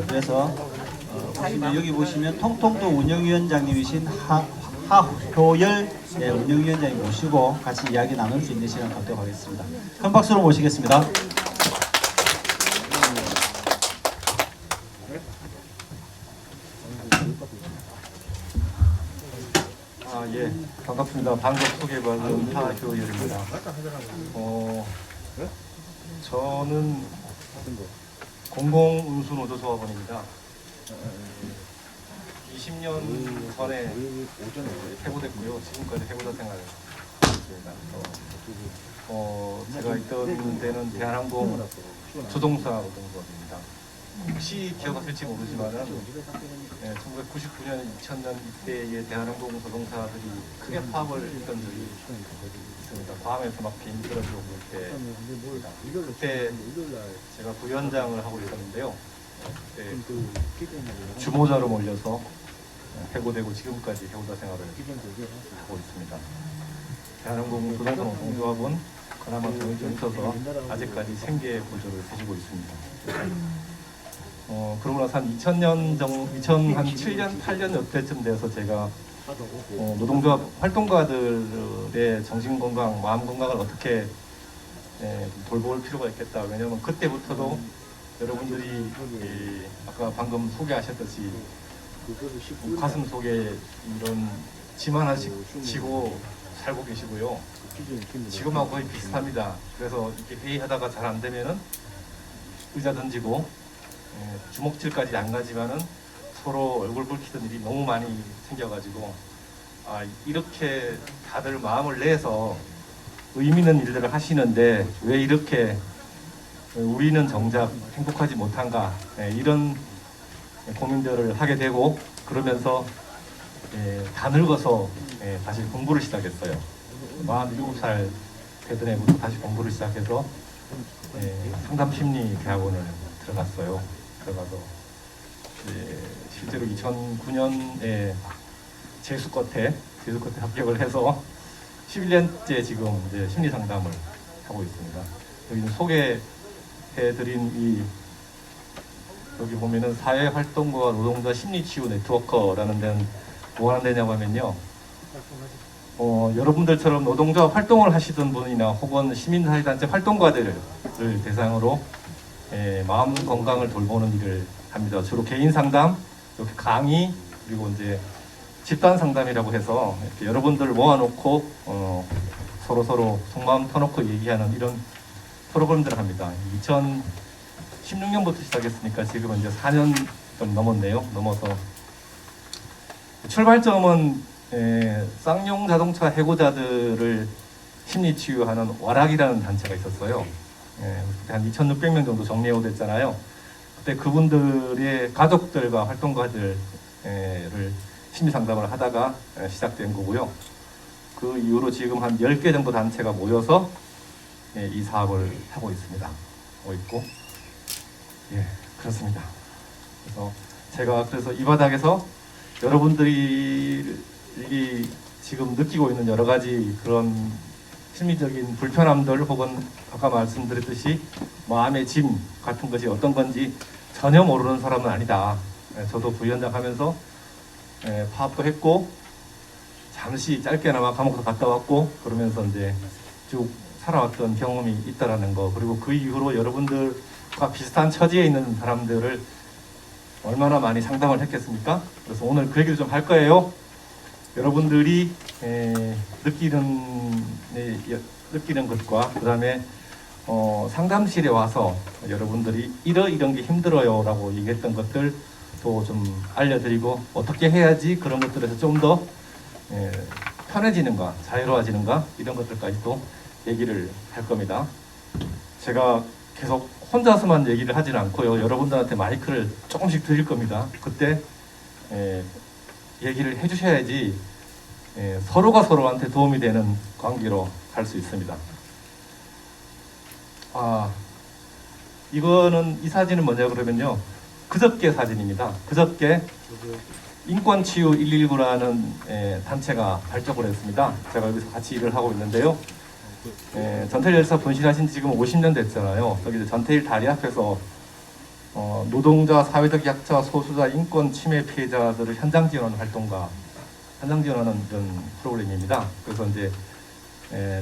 그래서 여기 보시면 통통도 운영위원장님이신 하효열 운영위원장님 모시고 같이 이야기 나눌 수 있는 시간 갖도록 하겠습니다. 큰 박수로 모시겠습니다. 예, 반갑습니다. 방금 소개받은 하효열입니다. 저는 공공운수노조조합원입니다. 20년 전에 해고됐고요. 지금까지 해고자 생활했습니다. 제가 있던 데는 대한항공 조종사 노동조합입니다. 혹시 기억하실지 모르지만은 1999년, 2000년 이때의 대한항공 조종사들이 크게 파업을 했던 적이 있습니다. 과항에서 막 비행기 떨어지고 그럴 그때 제가 부위원장을 하고 있었는데요. 그때 주모자로 몰려서 해고되고 지금까지 해고자 생활을 하고 있습니다. 대한항공 조종사 노동조합은 그나마 돈이 좀 있어서 아직까지 생계 보조를 해주고 있습니다. 그러고 나서 한 2007년, 8년 이때쯤 돼서 제가 노동조합 활동가들의 정신건강, 마음건강을 어떻게 돌볼 필요가 있겠다. 왜냐하면 그때부터도 여러분들이 아까 방금 소개하셨듯이 가슴 속에 이런 짐 하나씩 지고 살고 계시고요. 지금하고 거의 비슷합니다. 그래서 이렇게 회의하다가 잘 안 되면은 의자 던지고 주먹질까지 안 가지만은 서로 얼굴 붉히던 일이 너무 많이 생겨가지고 이렇게 다들 마음을 내서 의미 있는 일들을 하시는데 왜 이렇게 우리는 정작 행복하지 못한가 이런 고민들을 하게 되고 그러면서 다 늙어서 다시 공부를 시작했어요. 47살 되던 해부터 다시 공부를 시작해서 상담심리대학원을 들어갔어요. 들어가서 실제로 2009년에 재수 끝에 합격을 해서 11년째 지금 이제 심리 상담을 하고 있습니다. 여기는 소개해드린 여기 보면은 사회활동가 노동자 심리치유 네트워크라는 데는 뭐 하는 데냐고 하면요. 여러분들처럼 노동자 활동을 하시던 분이나 혹은 시민사회단체 활동가들을 대상으로 마음 건강을 돌보는 일을 합니다. 주로 개인 상담, 이렇게 강의, 그리고 이제 집단 상담이라고 해서 이렇게 여러분들을 모아놓고 서로 속마음 터놓고 얘기하는 이런 프로그램들을 합니다. 2016년부터 시작했으니까 지금은 이제 4년 좀 넘어서 출발점은 쌍용 자동차 해고자들을 심리치유하는 와락이라는 단체가 있었어요. 한 2,600명 정도 정리해오됐잖아요. 그때 그분들의 가족들과 활동가들을 심리 상담을 하다가 시작된 거고요. 그 이후로 지금 한 10개 정도 단체가 모여서 이 사업을 하고 있습니다. 그렇습니다. 그래서 제가 이 바닥에서 여러분들이 지금 느끼고 있는 여러 가지 그런 심리적인 불편함들 혹은 아까 말씀드렸듯이 마음의 짐 같은 것이 어떤 건지 전혀 모르는 사람은 아니다. 저도 부위원장 하면서 파업도 했고 잠시 짧게나마 감옥도 갔다 왔고 그러면서 이제 쭉 살아왔던 경험이 있다라는 거, 그리고 그 이후로 여러분들과 비슷한 처지에 있는 사람들을 얼마나 많이 상담을 했겠습니까? 그래서 오늘 그 얘기를 좀 할 거예요. 여러분들이 느끼는 것과 그 다음에 상담실에 와서 여러분들이 이런 게 힘들어요 라고 얘기했던 것들도 좀 알려드리고 어떻게 해야지 그런 것들에서 좀 더 편해지는가, 자유로워지는가, 이런 것들까지도 얘기를 할 겁니다. 제가 계속 혼자서만 얘기를 하지는 않고요. 여러분들한테 마이크를 조금씩 드릴 겁니다. 그때 얘기를 해주셔야지 서로가 서로한테 도움이 되는 관계로 갈 수 있습니다. 이 사진은 뭐냐 그러면요. 그저께 사진입니다. 그저께 인권치유 119라는 단체가 발족을 했습니다. 제가 여기서 같이 일을 하고 있는데요. 전태일 열사 분실하신 지 지금 50년 됐잖아요. 여기 전태일 다리 앞에서 노동자, 사회적 약자, 소수자, 인권 침해 피해자들을 현장 지원하는 활동과 현장 지원하는 이런 프로그램입니다. 그래서 이제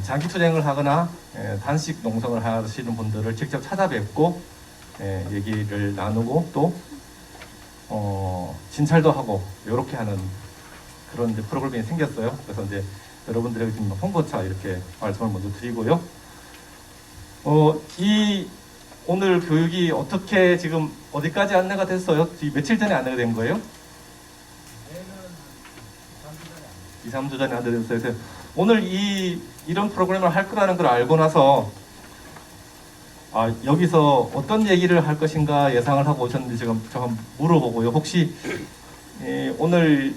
장기 투쟁을 하거나 단식 농성을 하시는 분들을 직접 찾아뵙고 얘기를 나누고 또 진찰도 하고 이렇게 하는 그런 이제 프로그램이 생겼어요. 그래서 이제 여러분들에게 지금 홍보차 이렇게 말씀을 먼저 드리고요. 이 오늘 교육이 어떻게 지금 어디까지 안내가 됐어요? 며칠 전에 안내가 된 거예요? 2, 3주 전에 안내됐어요. 그래서 오늘 이런 프로그램을 할 거라는 걸 알고 나서 여기서 어떤 얘기를 할 것인가 예상을 하고 오셨는데 지금 저 한번 물어보고요. 혹시 오늘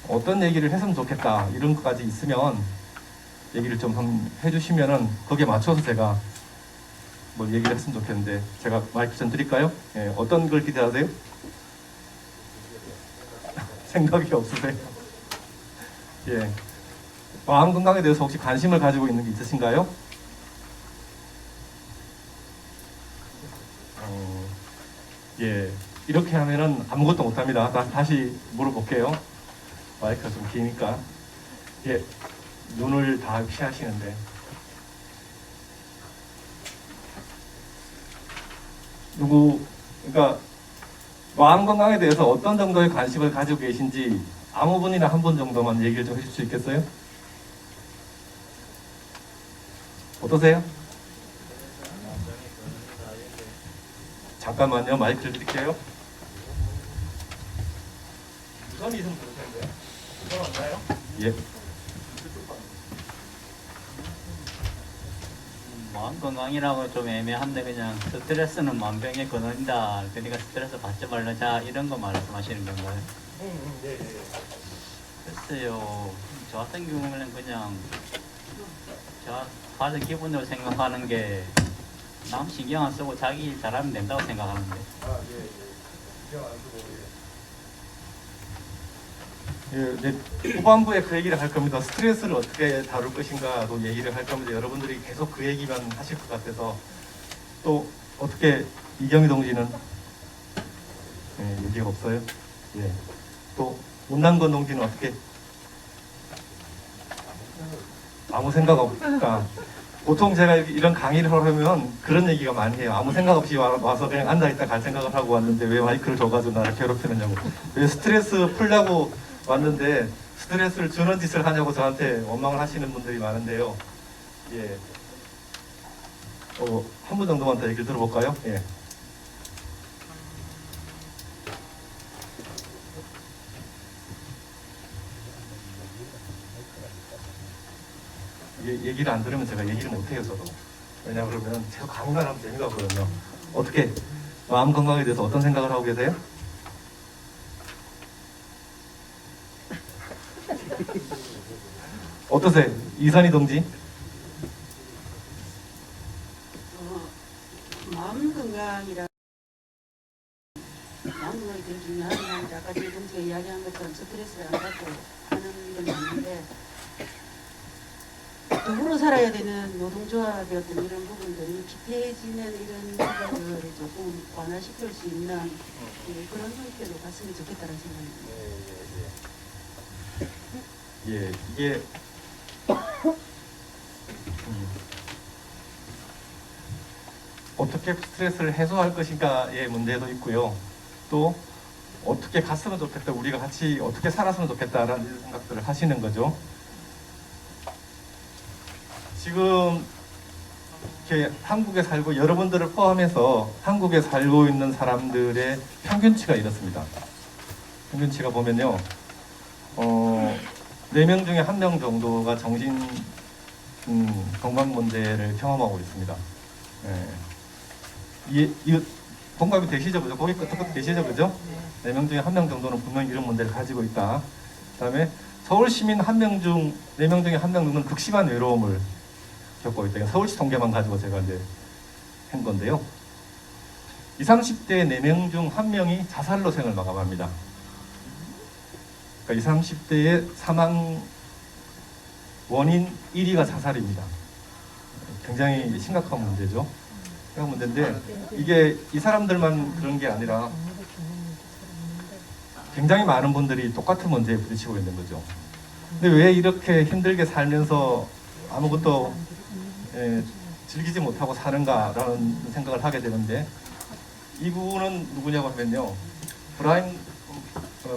어떤 얘기를 했으면 좋겠다 이런 것까지 있으면 얘기를 좀 해주시면은 거기에 맞춰서 제가 뭐 얘기를 했으면 좋겠는데 제가 마이크 좀 드릴까요? 어떤 걸 기대하세요? 생각이 없으세요? 예. 마음 건강에 대해서 혹시 관심을 가지고 있는 게 있으신가요? 예. 이렇게 하면은 아무것도 못합니다. 다시 물어볼게요. 마이크가 좀 기니까. 예. 눈을 다 피하시는데. 그러니까 마음 건강에 대해서 어떤 정도의 관심을 가지고 계신지 아무 분이나 한 분 정도만 얘기를 좀 해줄 수 있겠어요? 어떠세요? 잠깐만요. 마이크를 드릴게요. 우선이 있으면 좋을 텐데요. 우선 없나요? 예. 마음 건강이라고 좀 애매한데 그냥 스트레스는 만병의 근원이다. 그러니까 스트레스 받지 말자 이런 거 말씀하시는 건가요? 네. 글쎄요. 저 같은 경우는 그냥 저 가장 기본으로 생각하는 게 남 신경 안 쓰고 자기 일 잘하면 된다고 생각하는데. 신경 안 쓰고 네, 후반부에 그 얘기를 할 겁니다. 스트레스를 어떻게 다룰 것인가도 얘기를 할 겁니다. 여러분들이 계속 그 얘기만 하실 것 같아서 또 어떻게 이경희 동지는 얘기가 없어요. 예. 또 문남건 동지는 어떻게 아무 생각 없을까? 보통 제가 이런 강의를 하면 그런 얘기가 많이 해요. 아무 생각 없이 와서 그냥 앉아있다 갈 생각을 하고 왔는데 왜 마이크를 줘가지고 나를 괴롭히느냐고. 왜 스트레스 풀려고 왔는데 스트레스를 주는 짓을 하냐고 저한테 원망을 하시는 분들이 많은데요. 예. 한 분 정도만 더 얘기를 들어볼까요? 예. 얘기를 안 들으면 제가 얘기를 못해요, 저도. 왜냐하면 그러면 계속 강의만 하면 재미가 없거든요. 어떻게 마음 건강에 대해서 어떤 생각을 하고 계세요? 어떠세요? 이선희 동지? 마음 건강이라 마음 건강이 되게 중요하지만 아까 제 동지가 이야기한 것처럼 스트레스를 안 받고 하는 건 맞는데 더불어 살아야 되는 노동조합의 어떤 이런 부분들이 기태해지는 이런 부분들을 조금 완화시킬 수 있는 그런 형태로 갔으면 좋겠다는 생각입니다. 예, 이게 어떻게 스트레스를 해소할 것인가의 문제도 있고요. 또 어떻게 갔으면 좋겠다, 우리가 같이 어떻게 살았으면 좋겠다라는 생각들을 하시는 거죠. 지금 이렇게 한국에 살고 여러분들을 포함해서 한국에 살고 있는 사람들의 평균치가 이렇습니다. 평균치가 보면요, 4명 중에 1명 정도가 정신 건강 문제를 경험하고 있습니다. 공감이 되시죠? 그죠? 거기 끝 되시죠? 그죠? 4명 중에 1명 정도는 분명히 이런 문제를 가지고 있다. 그 다음에 서울 시민 1명 중 4명 중에 1명 정도는 극심한 외로움을 겪고 있다. 서울시 통계만 가지고 제가 이제 한 건데요. 20, 30대 4명 중 1명이 자살로 생을 마감합니다. 그러니까 20, 30대의 사망 원인 1위가 자살입니다. 굉장히 심각한 문제죠. 그런 문제인데 이게 이 사람들만 그런 게 아니라 굉장히 많은 분들이 똑같은 문제에 부딪히고 있는 거죠. 근데 왜 이렇게 힘들게 살면서 아무것도 즐기지 못하고 사는가라는 생각을 하게 되는데 이분은 누구냐고 하면요.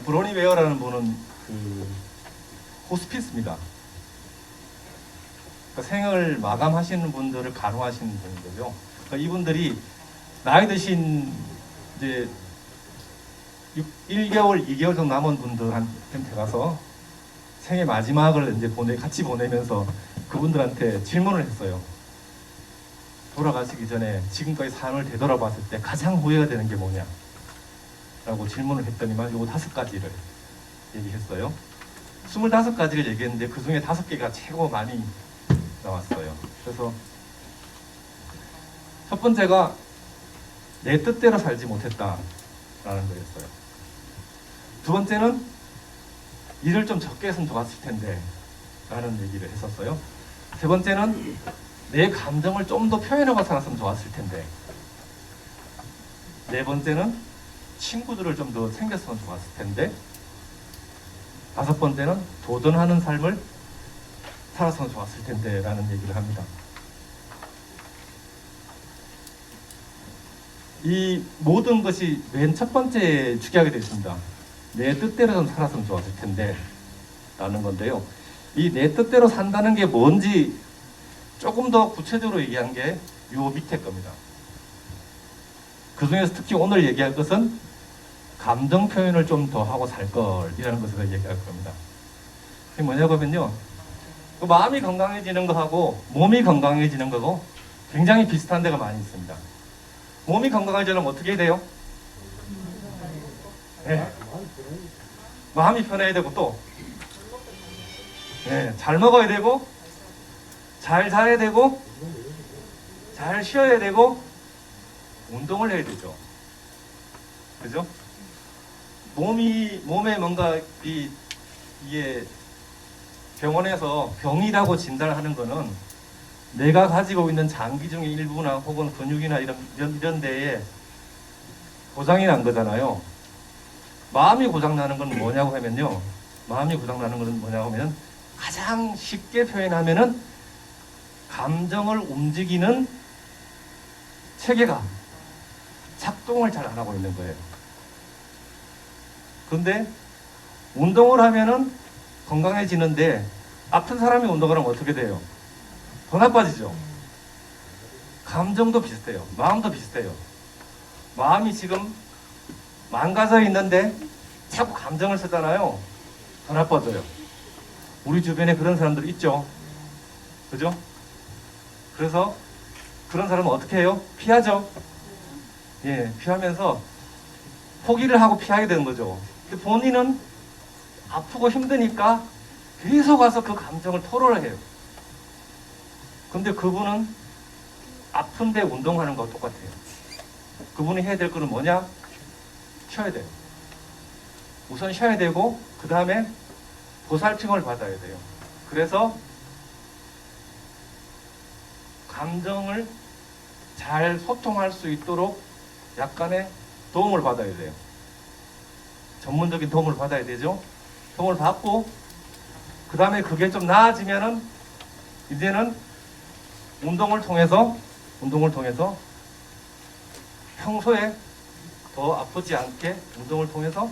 브로니 웨어라는 분은 그 호스피스입니다. 그러니까 생을 마감하시는 분들을 간호하시는 분인 거죠. 그러니까 이분들이 나이 드신 이제 1개월, 2개월 정도 남은 분들한테 가서 생의 마지막을 이제 같이 보내면서 그분들한테 질문을 했어요. 돌아가시기 전에 지금까지 삶을 되돌아봤을 때 가장 후회가 되는 게 뭐냐? 라고 질문을 했더니만 요거 5가지를 얘기했어요. 25가지를 얘기했는데 그 중에 5개가 최고 많이 나왔어요. 그래서 첫 번째가 내 뜻대로 살지 못했다라는 거였어요. 두 번째는 일을 좀 적게 했으면 좋았을 텐데 라는 얘기를 했었어요. 세 번째는 내 감정을 좀 더 표현하고 살았으면 좋았을 텐데. 네 번째는 친구들을 좀 더 챙겼으면 좋았을 텐데. 다섯 번째는 도전하는 삶을 살았으면 좋았을 텐데 라는 얘기를 합니다. 이 모든 것이 맨 첫 번째에 주기하게 되어 있습니다. 내 뜻대로 좀 살았으면 좋았을 텐데 라는 건데요. 이 내 뜻대로 산다는 게 뭔지 조금 더 구체적으로 얘기한 게 요 밑에 겁니다. 그 중에서 특히 오늘 얘기할 것은 감정 표현을 좀 더 하고 살 걸이라는 것을 얘기할 겁니다. 이게 뭐냐고 하면요. 그 마음이 건강해지는 거하고 몸이 건강해지는 거고 굉장히 비슷한 데가 많이 있습니다. 몸이 건강해지려면 어떻게 해야 돼요? 네. 마음이 편해야 되고 또 잘 먹어야 되고 잘 자야 되고 잘 쉬어야 되고 운동을 해야 되죠. 그죠? 몸에 뭔가 이게 병원에서 병이라고 진단하는 거는 내가 가지고 있는 장기 중의 일부나 혹은 근육이나 이런 데에 고장이 난 거잖아요. 마음이 고장나는 건 뭐냐고 하면요. 마음이 고장나는 건 뭐냐고 하면 가장 쉽게 표현하면은 감정을 움직이는 체계가 작동을 잘 안 하고 있는 거예요. 근데 운동을 하면은 건강해지는데 아픈 사람이 운동을 하면 어떻게 돼요? 더 나빠지죠. 감정도 비슷해요. 마음도 비슷해요. 마음이 지금 망가져 있는데 자꾸 감정을 쓰잖아요. 더 나빠져요. 우리 주변에 그런 사람들 있죠. 그죠? 그래서 그런 사람은 어떻게 해요? 피하죠. 피하면서 포기를 하고 피하게 되는 거죠. 근데 본인은 아프고 힘드니까 계속 와서 그 감정을 토로를 해요. 근데 그분은 아픈데 운동하는 거와 똑같아요. 그분이 해야 될 거는 뭐냐? 쉬어야 돼요. 우선 쉬어야 되고 그 다음에 보살핌을 받아야 돼요. 그래서 감정을 잘 소통할 수 있도록 약간의 도움을 받아야 돼요. 전문적인 도움을 받아야 되죠. 도움을 받고 그 다음에 그게 좀 나아지면은 이제는 운동을 통해서 평소에 더 아프지 않게 운동을 통해서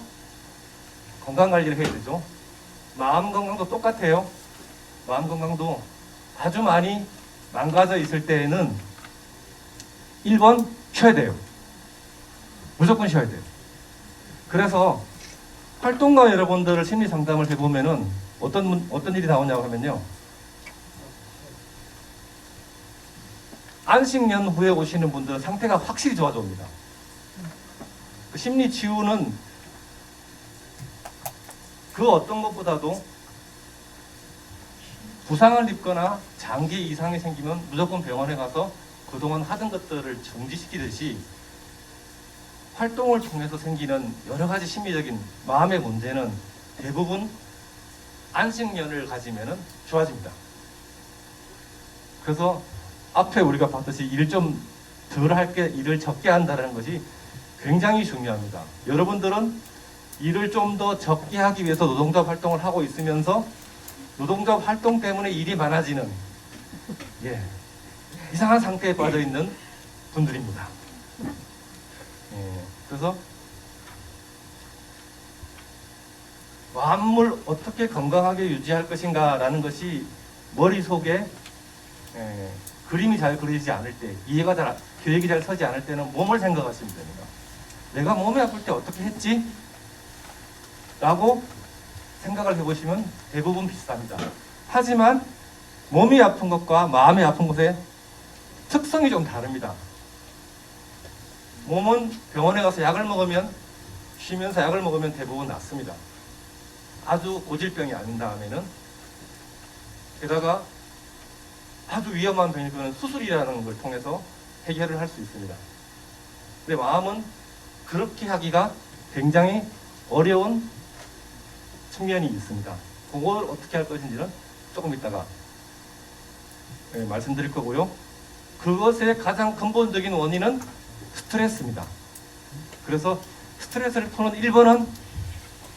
건강관리를 해야 되죠. 마음 건강도 똑같아요. 마음 건강도 아주 많이 망가져 있을 때에는 1번 쉬어야 돼요. 무조건 쉬어야 돼요. 그래서 활동가 여러분들을 심리 상담을 해보면은 어떤 일이 나오냐고 하면요. 안식년 후에 오시는 분들은 상태가 확실히 좋아집니다. 그 심리 치유는 그 어떤 것보다도 부상을 입거나 장기 이상이 생기면 무조건 병원에 가서 그동안 하던 것들을 중지시키듯이 활동을 통해서 생기는 여러 가지 심리적인 마음의 문제는 대부분 안식년을 가지면은 좋아집니다. 그래서 앞에 우리가 봤듯이 일 좀 덜 할 게 일을 적게 한다는 것이 굉장히 중요합니다. 여러분들은 일을 좀 더 적게 하기 위해서 노동조합 활동을 하고 있으면서 노동조합 활동 때문에 일이 많아지는 이상한 상태에 빠져 있는 분들입니다. 그래서 마음을 어떻게 건강하게 유지할 것인가라는 것이 머릿속에 그림이 잘 그려지지 않을 때, 계획이 잘 서지 않을 때는 몸을 생각하시면 됩니다. 내가 몸이 아플 때 어떻게 했지? 라고 생각을 해보시면 대부분 비슷합니다. 하지만 몸이 아픈 것과 마음이 아픈 것의 특성이 좀 다릅니다. 몸은 병원에 가서 약을 먹으면, 쉬면서 약을 먹으면 대부분 낫습니다. 아주 고질병이 아닌 다음에는. 게다가 아주 위험한 병이면 수술이라는 걸 통해서 해결을 할 수 있습니다. 근데 마음은 그렇게 하기가 굉장히 어려운 측면이 있습니다. 그걸 어떻게 할 것인지는 조금 이따가 말씀드릴 거고요. 그것의 가장 근본적인 원인은 스트레스입니다. 그래서 스트레스를 푸는 1번은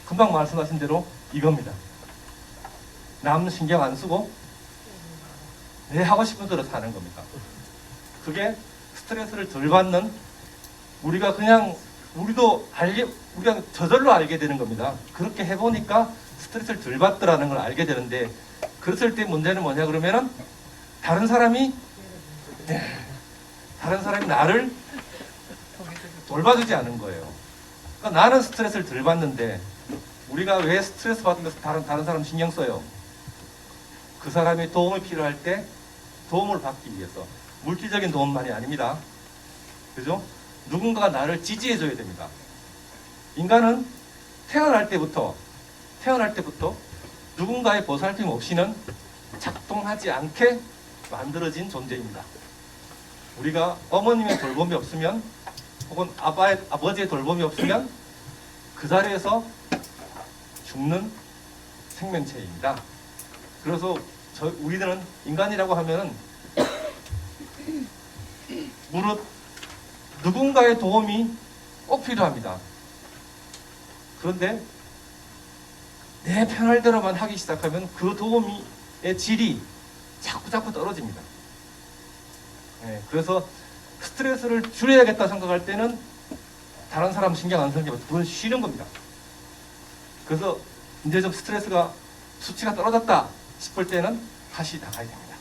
금방 말씀하신 대로 이겁니다. 남 신경 안 쓰고 내 하고 싶은 대로 사는 겁니다. 그게 스트레스를 덜 받는, 우리가 저절로 알게 되는 겁니다. 그렇게 해보니까 스트레스를 덜 받더라는 걸 알게 되는데, 그랬을 때 문제는 뭐냐 그러면은 다른 사람이 나를 돌봐주지 않은 거예요. 그러니까 나는 스트레스를 덜 받는데, 우리가 왜 스트레스 받으면서 다른 사람 신경 써요? 그 사람이 도움이 필요할 때 도움을 받기 위해서. 물질적인 도움만이 아닙니다. 그죠? 누군가가 나를 지지해줘야 됩니다. 인간은 태어날 때부터 누군가의 보살핌 없이는 작동하지 않게 만들어진 존재입니다. 우리가 어머님의 돌봄이 없으면, 혹은 아버지의 돌봄이 없으면 그 자리에서 죽는 생명체입니다. 그래서 우리들은 인간이라고 하면 무릇 누군가의 도움이 꼭 필요합니다. 그런데 내 편할 대로만 하기 시작하면 그 도움의 질이 자꾸 떨어집니다. 그래서 스트레스를 줄여야겠다 생각할 때는 다른 사람 신경 안 쓰는 게 그건 쉬는 겁니다. 그래서 이제 좀 스트레스가 수치가 떨어졌다 싶을 때는 다시 나가야 됩니다.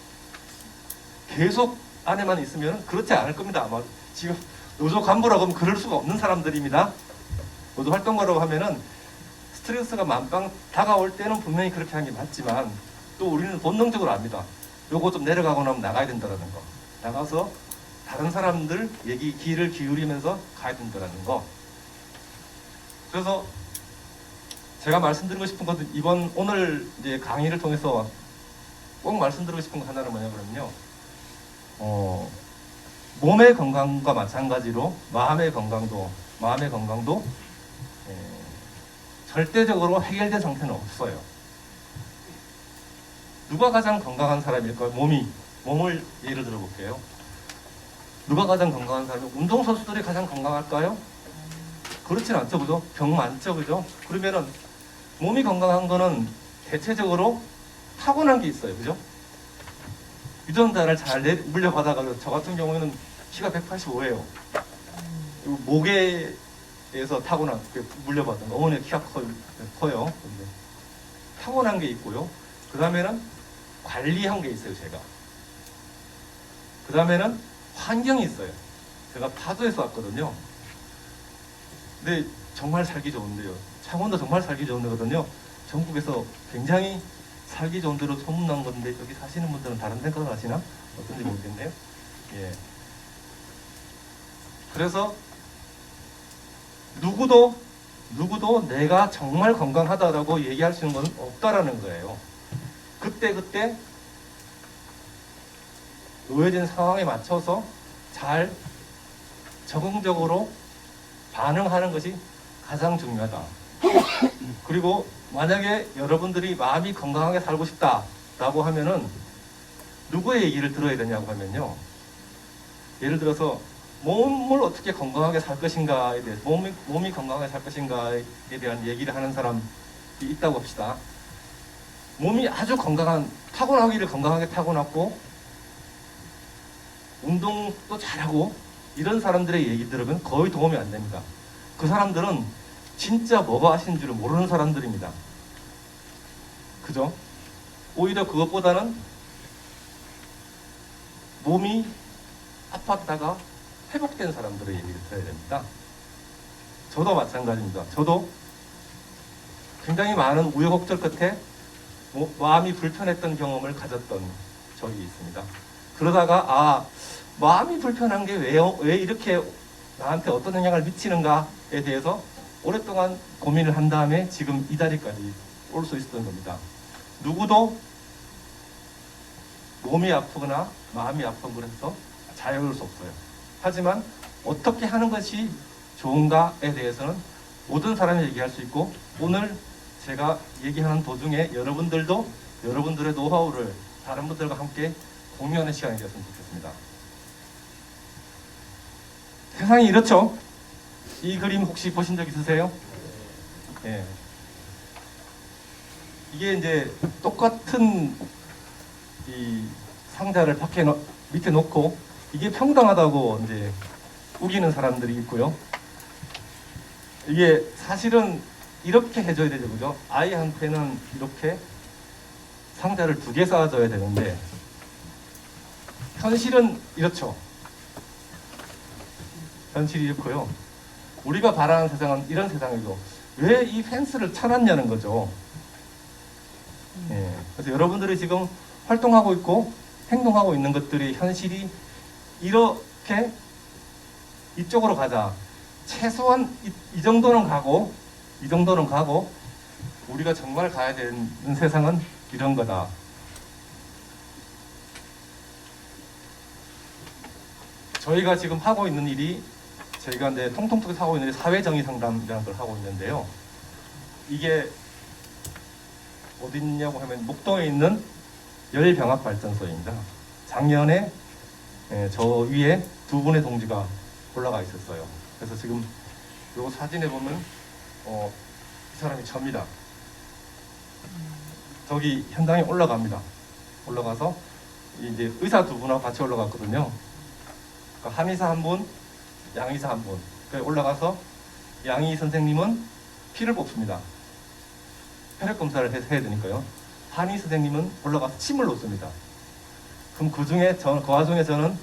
계속 안에만 있으면 그렇지 않을 겁니다. 아마 지금 노조 간부라고 하면 그럴 수가 없는 사람들입니다. 노조 활동가라고 하면은 스트레스가 만빵 다가올 때는 분명히 그렇게 하는 게 맞지만, 또 우리는 본능적으로 압니다. 요거 좀 내려가고 나면 나가야 된다는 거. 나가서 다른 사람들 귀를 기울이면서 가야 된다는 거. 그래서 제가 말씀드리고 싶은 것은 오늘 이제 강의를 통해서 꼭 말씀드리고 싶은 거 하나는 뭐냐 그러면요. 몸의 건강과 마찬가지로 마음의 건강도 절대적으로 해결된 상태는 없어요. 누가 가장 건강한 사람일까요? 몸을 예를 들어 볼게요. 누가 가장 건강한 사람이에요? 운동선수들이 가장 건강할까요? 그렇진 않죠, 그죠? 병 많죠, 그죠? 그러면은 몸이 건강한 거는 대체적으로 타고난 게 있어요, 그죠? 유전자를 잘 물려받아가지고, 저 같은 경우에는 키가 185예요. 목에서 타고난, 물려받은 거. 어머니가 키가 커요. 타고난 게 있고요. 그 다음에는 관리한 게 있어요, 제가. 그 다음에는 환경이 있어요. 제가 파주에서 왔거든요. 근데 정말 살기 좋은데요. 창원도 정말 살기 좋은 데거든요. 전국에서 굉장히 살기 좋은 데로 소문난 건데, 여기 사시는 분들은 다른 생각을 하시나? 어떤지 모르겠네요. 예. 그래서 누구도 내가 정말 건강하다라고 얘기할 수 있는 건 없다라는 거예요. 그때 놓여진 상황에 맞춰서 잘 적응적으로 반응하는 것이 가장 중요하다. 그리고 만약에 여러분들이 마음이 건강하게 살고 싶다라고 하면은 누구의 얘기를 들어야 되냐고 하면요. 예를 들어서 몸을 어떻게 건강하게 살 것인가에 대해서 몸이 건강하게 살 것인가에 대한 얘기를 하는 사람이 있다고 합시다. 몸이 아주 타고나기를 건강하게 타고났고 운동도 잘하고 이런 사람들의 얘기 들으면 거의 도움이 안 됩니다. 그 사람들은 진짜 뭐가 하시는 줄을 모르는 사람들입니다. 그죠? 오히려 그것보다는 몸이 아팠다가 회복된 사람들의 얘기를 들어야 됩니다. 저도 마찬가지입니다. 저도 굉장히 많은 우여곡절 끝에 마음이 불편했던 경험을 가졌던 적이 있습니다. 그러다가 마음이 불편한 게 왜 이렇게 나한테 어떤 영향을 미치는가에 대해서 오랫동안 고민을 한 다음에 지금 이 자리까지 올 수 있었던 겁니다. 누구도 몸이 아프거나 마음이 아픈 것에서 자유로울 수 없어요. 하지만 어떻게 하는 것이 좋은가에 대해서는 모든 사람이 얘기할 수 있고, 오늘 제가 얘기하는 도중에 여러분들도 여러분들의 노하우를 다른 분들과 함께 공유하는 시간이 되었으면 좋겠습니다. 세상이 이렇죠? 이 그림 혹시 보신 적 있으세요? 예. 이게 이제 똑같은 이 상자를 밑에 놓고 이게 평등하다고 이제 우기는 사람들이 있고요. 이게 사실은 이렇게 해줘야 되죠, 그죠? 아이한테는 이렇게 상자를 2개 쌓아줘야 되는데 현실은 이렇죠. 현실이 이렇고요. 우리가 바라는 세상은 이런 세상이고 왜 이 펜스를 쳐놨냐는 거죠. 예. 그래서 여러분들이 지금 활동하고 있고 행동하고 있는 것들이 현실이 이렇게 이쪽으로 가자. 최소한 이 정도는 가고 우리가 정말 가야 되는 세상은 이런 거다. 저희가 지금 하고 있는 일이 저희가 이제 통통톡에서 하고 있는 사회정의 상담이라는 걸 하고 있는데요. 이게 어디 있냐고 하면 목동에 있는 열병합발전소입니다. 작년에 저 위에 2분의 동지가 올라가 있었어요. 그래서 지금 이 사진에 보면 이 사람이 접니다. 저기 현장에 올라갑니다. 올라가서 이제 의사 2분하고 같이 올라갔거든요. 그러니까 한의사 1분, 양의사 1분. 올라가서 양의 선생님은 피를 뽑습니다. 혈액 검사를 해야 되니까요. 한의 선생님은 올라가서 침을 놓습니다. 그럼 그 와중에 저는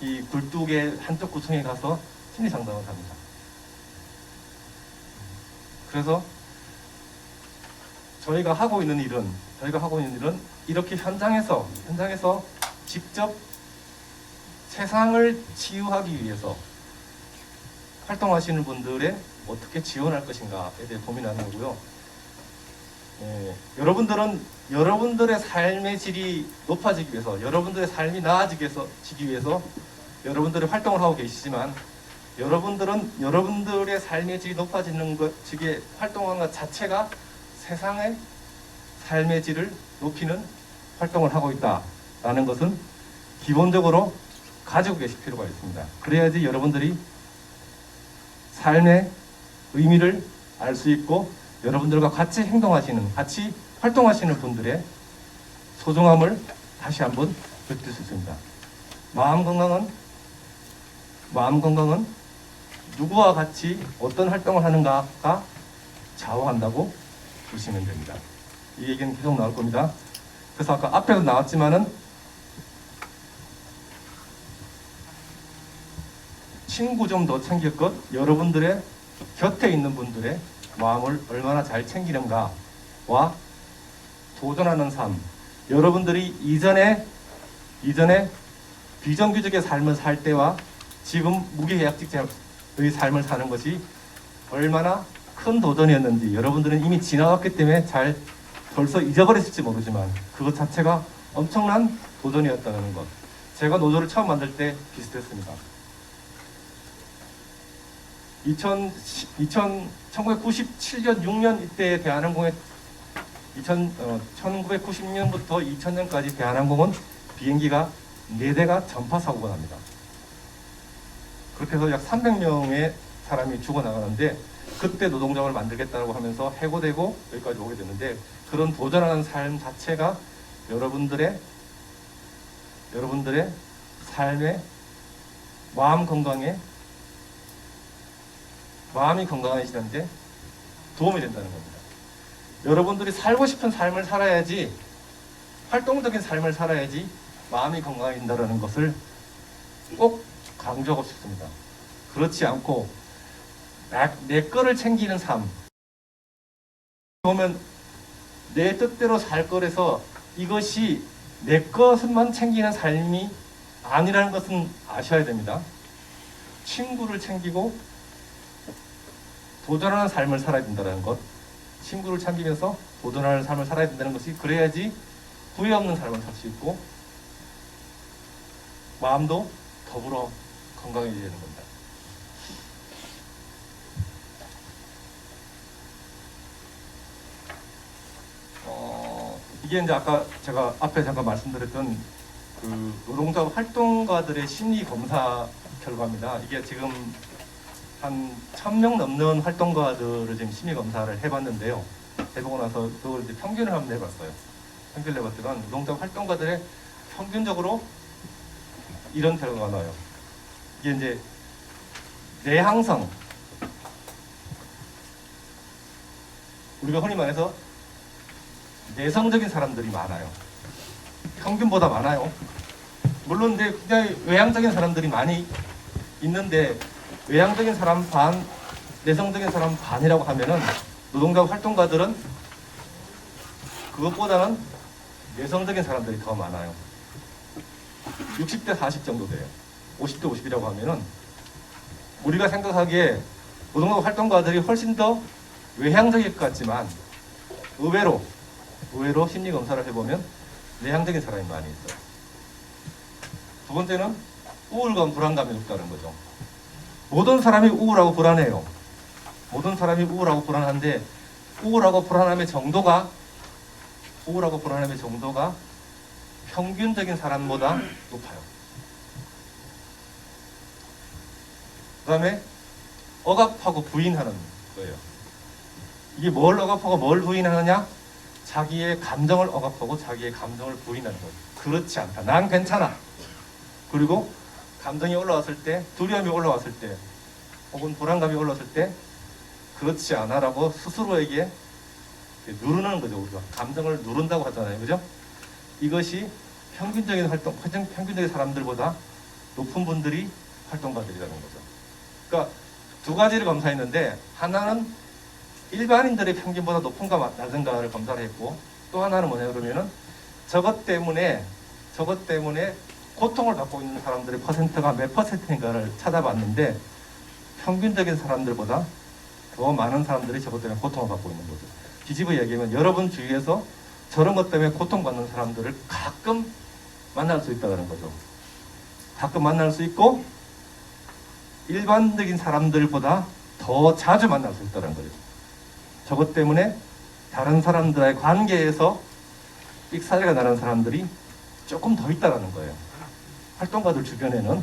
이 굴뚝의 한쪽 구층에 가서 심리 상담을 합니다. 그래서 저희가 하고 있는 일은 이렇게 현장에서 직접 세상을 치유하기 위해서 활동하시는 분들의 어떻게 지원할 것인가에 대해 고민하는 거고요. 여러분들은 여러분들의 삶의 질이 높아지기 위해서, 여러분들의 삶이 나아지기 위해서 여러분들의 활동을 하고 계시지만, 여러분들은 여러분들의 삶의 질이 높아지는 것에 활동하는 것 자체가 세상의 삶의 질을 높이는 활동을 하고 있다라는 것은 기본적으로 가지고 계실 필요가 있습니다. 그래야지 여러분들이 삶의 의미를 알 수 있고 여러분들과 같이 같이 활동하시는 분들의 소중함을 다시 한번 느낄 수 있습니다. 마음 건강은 누구와 같이 어떤 활동을 하는가가 좌우한다고 보시면 됩니다. 이 얘기는 계속 나올 겁니다. 그래서 아까 앞에도 나왔지만은 친구 좀 더 챙길 것, 여러분들의 곁에 있는 분들의 마음을 얼마나 잘 챙기는가와 도전하는 삶, 여러분들이 이전에 비정규직의 삶을 살 때와 지금 무계약직자의 삶을 사는 것이 얼마나 큰 도전이었는지 여러분들은 이미 지나갔기 때문에 잘 벌써 잊어버렸을지 모르지만 그것 자체가 엄청난 도전이었다는 것. 제가 노조를 처음 만들 때 비슷했습니다. 1997년, 6년 이때 대한항공에 1990년부터 2000년까지 대한항공은 비행기가 4대가 전파 사고가 납니다. 그렇게 해서 약 300명의 사람이 죽어나가는데 그때 노동조합을 만들겠다고 하면서 해고되고 여기까지 오게 됐는데 그런 도전하는 삶 자체가 여러분들의 삶의 마음이 건강해지는데 도움이 된다는 겁니다. 여러분들이 살고 싶은 삶을 살아야지, 활동적인 삶을 살아야지 마음이 건강해진다는 것을 꼭 강조하고 싶습니다. 그렇지 않고 내 거를 챙기는 삶, 보면 내 뜻대로 살 거라서 이것이 내 것만 챙기는 삶이 아니라는 것은 아셔야 됩니다. 친구를 챙기고 도전하는 삶을 살아야 된다는 것, 친구를 챙기면서 도전하는 삶을 살아야 된다는 것이, 그래야지 후회 없는 삶을 살 수 있고 마음도 더불어 건강해지는 겁니다. 이게 이제 아까 제가 앞에 잠깐 말씀드렸던 그 노동조합 활동가들의 심리 검사 결과입니다. 이게 지금 한 1000명 넘는 활동가들을 지금 심리 검사를 해봤는데요. 해보고 나서 그걸 이제 평균을 한번 내봤어요. 평균을 내봤더니 노동조합 활동가들의 평균적으로 이런 결과가 나와요. 이게 이제 내향성, 우리가 흔히 말해서 내성적인 사람들이 많아요. 평균보다 많아요. 물론 이제 굉장히 외향적인 사람들이 많이 있는데, 외향적인 사람 반, 내성적인 사람 반이라고 하면은 노동조합 활동가들은 그것보다는 내성적인 사람들이 더 많아요. 60대 40 정도 돼요. 50대 50이라고 하면은 우리가 생각하기에 노동조합 활동가들이 훨씬 더 외향적일 것 같지만 의외로 심리 검사를 해보면 내향적인 사람이 많이 있어요. 두 번째는 우울감, 불안감이 높다는 거죠. 모든 사람이 우울하고 불안해요. 모든 사람이 우울하고 불안한데 우울하고 불안함의 정도가 평균적인 사람보다 높아요. 그 다음에 억압하고 부인하는 거예요. 이게 뭘 억압하고 뭘 부인하느냐? 자기의 감정을 억압하고 자기의 감정을 부인하는 거예요. 그렇지 않다. 난 괜찮아. 그리고 감정이 올라왔을 때, 두려움이 올라왔을 때, 혹은 불안감이 올라왔을 때 그렇지 않아라고 스스로에게 누르는 거죠. 우리가 감정을 누른다고 하잖아요. 그죠? 이것이 평균적인 평균적인 사람들보다 높은 분들이 활동가들이라는 거죠. 그러니까 두 가지를 검사했는데, 하나는 일반인들의 평균보다 높은가 낮은가를 검사를 했고, 또 하나는 뭐냐 그러면은 저것 때문에 고통을 받고 있는 사람들의 퍼센트가 몇 퍼센트인가를 찾아봤는데, 평균적인 사람들보다 더 많은 사람들이 저것 때문에 고통을 받고 있는 거죠. 뒤집어 얘기하면 여러분 주위에서 저런 것 때문에 고통받는 사람들을 가끔 만날 수 있다는 거죠. 가끔 만날 수 있고 일반적인 사람들보다 더 자주 만날 수 있다는 거죠. 저것 때문에 다른 사람들과의 관계에서 삑사리가 나는 사람들이 조금 더 있다는 거예요. 활동가들 주변에는.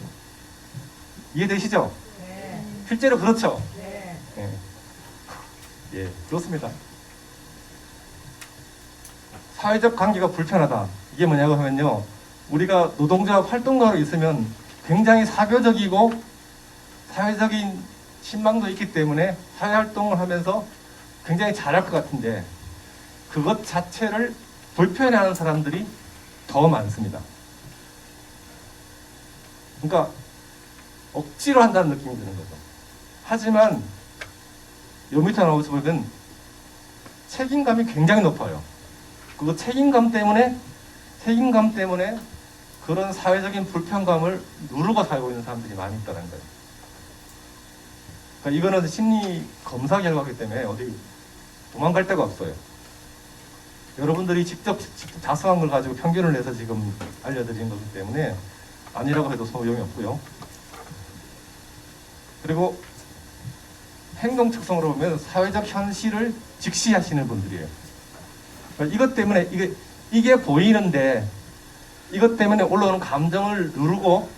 이해되시죠? 네. 실제로 그렇죠? 네. 예, 그렇습니다. 사회적 관계가 불편하다. 이게 뭐냐고 하면요, 우리가 노동조합 활동가로 있으면 굉장히 사교적이고 사회적인 신망도 있기 때문에 사회활동을 하면서 굉장히 잘할 것 같은데, 그것 자체를 불편해하는 사람들이 더 많습니다. 그러니까 억지로 한다는 느낌이 드는 거죠. 하지만 요 밑에 나오면서 보면 책임감이 굉장히 높아요. 그 책임감 때문에 그런 사회적인 불편감을 누르고 살고 있는 사람들이 많이 있다는 거예요. 그러니까 이거는 심리 검사 결과이기 때문에 어디 도망갈 데가 없어요. 여러분들이 직접 자성한 걸 가지고 평균을 내서 지금 알려드리는 거기 때문에 아니라고 해도 소용이 없고요. 그리고 행동 특성으로 보면 사회적 현실을 직시하시는 분들이에요. 그러니까 이것 때문에 이게 보이는데, 이것 때문에 올라오는 감정을 누르고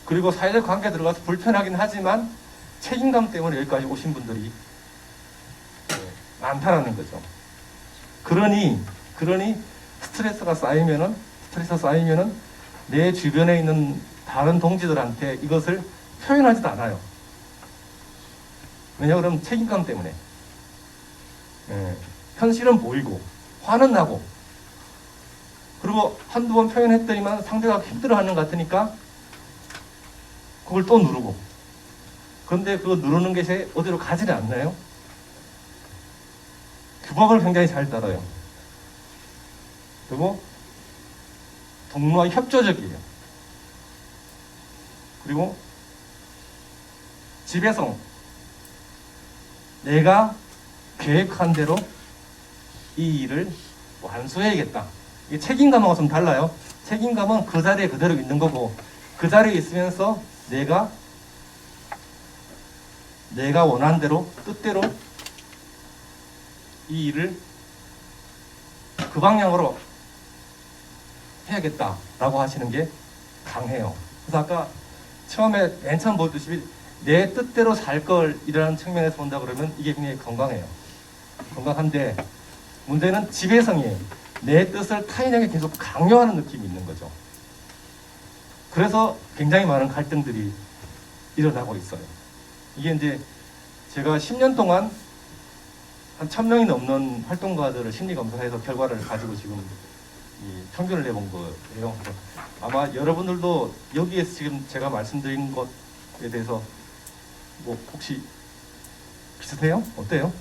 그리고 사회적 관계에 들어가서 불편하긴 하지만 책임감 때문에 여기까지 오신 분들이 많다라는 거죠. 그러니 스트레스가 쌓이면은 내 주변에 있는 다른 동지들한테 이것을 표현하지도 않아요. 왜냐 그러면 책임감 때문에. 현실은 보이고 화는 나고 그리고 한두 번 표현했더니만 상대가 힘들어하는 것 같으니까 그걸 또 누르고. 그런데 그거 누르는 것이 어디로 가지는 않나요? 규범을 굉장히 잘 따라요. 그리고 동료와 협조적이에요. 그리고 집에서 내가 계획한 대로 이 일을 완수해야겠다. 이게 책임감하고 좀 달라요. 책임감은 그 자리에 그대로 있는 거고, 그 자리에 있으면서 내가 원하는 대로, 뜻대로 이 일을 그 방향으로 해야겠다라고 하시는 게 강해요. 그래서 아까 처음에 맨 처음 보듯이 내 뜻대로 살 걸이라는 측면에서 본다 그러면 이게 굉장히 건강해요. 건강한데 문제는 지배성이에요. 내 뜻을 타인에게 계속 강요하는 느낌이 있는 거죠. 그래서 굉장히 많은 갈등들이 일어나고 있어요. 이게 이제 제가 10년 동안 한 1000명이 넘는 활동가들을 심리검사해서 결과를 가지고 지금 이 평균을 내본 거예요. 아마 여러분들도 여기에서 지금 제가 말씀드린 것에 대해서 뭐 혹시 비슷해요? 어때요?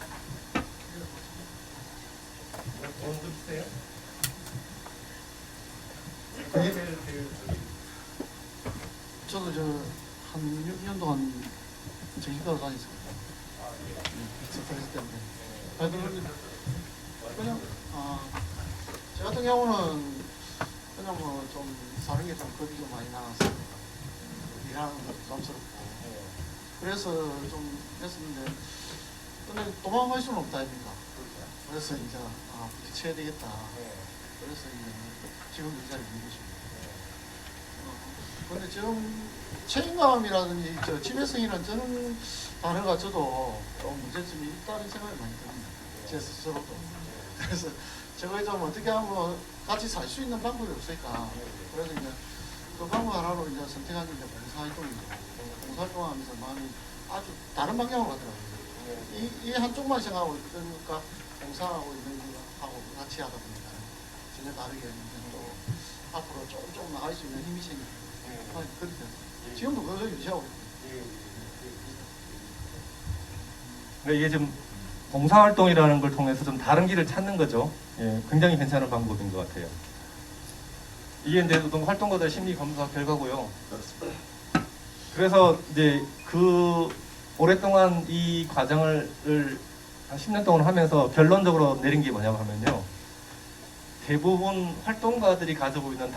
비슷해요? 저도 한 6년 동안 정신과를 다녔습니다. 스트레스 때문에. 그냥 제 같은 경우는 그냥 뭐 좀 사는 게 좀 겁이 좀 많이 나서 일하는 것도 부담스럽고 그래서 좀 했었는데 근데 도망갈 수는 없다 아닙니까? 그래서 이제 부딪혀야 되겠다. 그래서 이제 지금 이 자리에 있는 것입니다. 근데 지금 책임감이라든지 지배성이라는 저는 단어가 저도 좀 문제점이 있다는 생각이 많이 듭니다. 제 스스로도. 그래서 저거 좀 어떻게 하면 같이 살 수 있는 방법이 없을까. 그래서 이제 그 방법 하나로 이제 선택한 게 봉사활동이고, 봉사활동하면서 마음이 아주 다른 방향으로 가더라고요. 이 한쪽만 생각하고 있으니까 봉사하고 있는 거하고 같이 하다 보니까 전혀 다르게 이제 또 앞으로 조금 나갈 수 있는 힘이 생기고. 그렇게 됐어요. 지금도 그걸 유지하고 있어요. 그러니까 이게 좀 봉사활동이라는 걸 통해서 좀 다른 길을 찾는 거죠. 예, 굉장히 괜찮은 방법인 것 같아요. 이게 이제 노동 활동가들 심리 검사 결과고요. 그래서 이제 그 오랫동안 이 과정을 한 10년 동안 하면서 결론적으로 내린 게 뭐냐고 하면요. 대부분 활동가들이 가지고 있는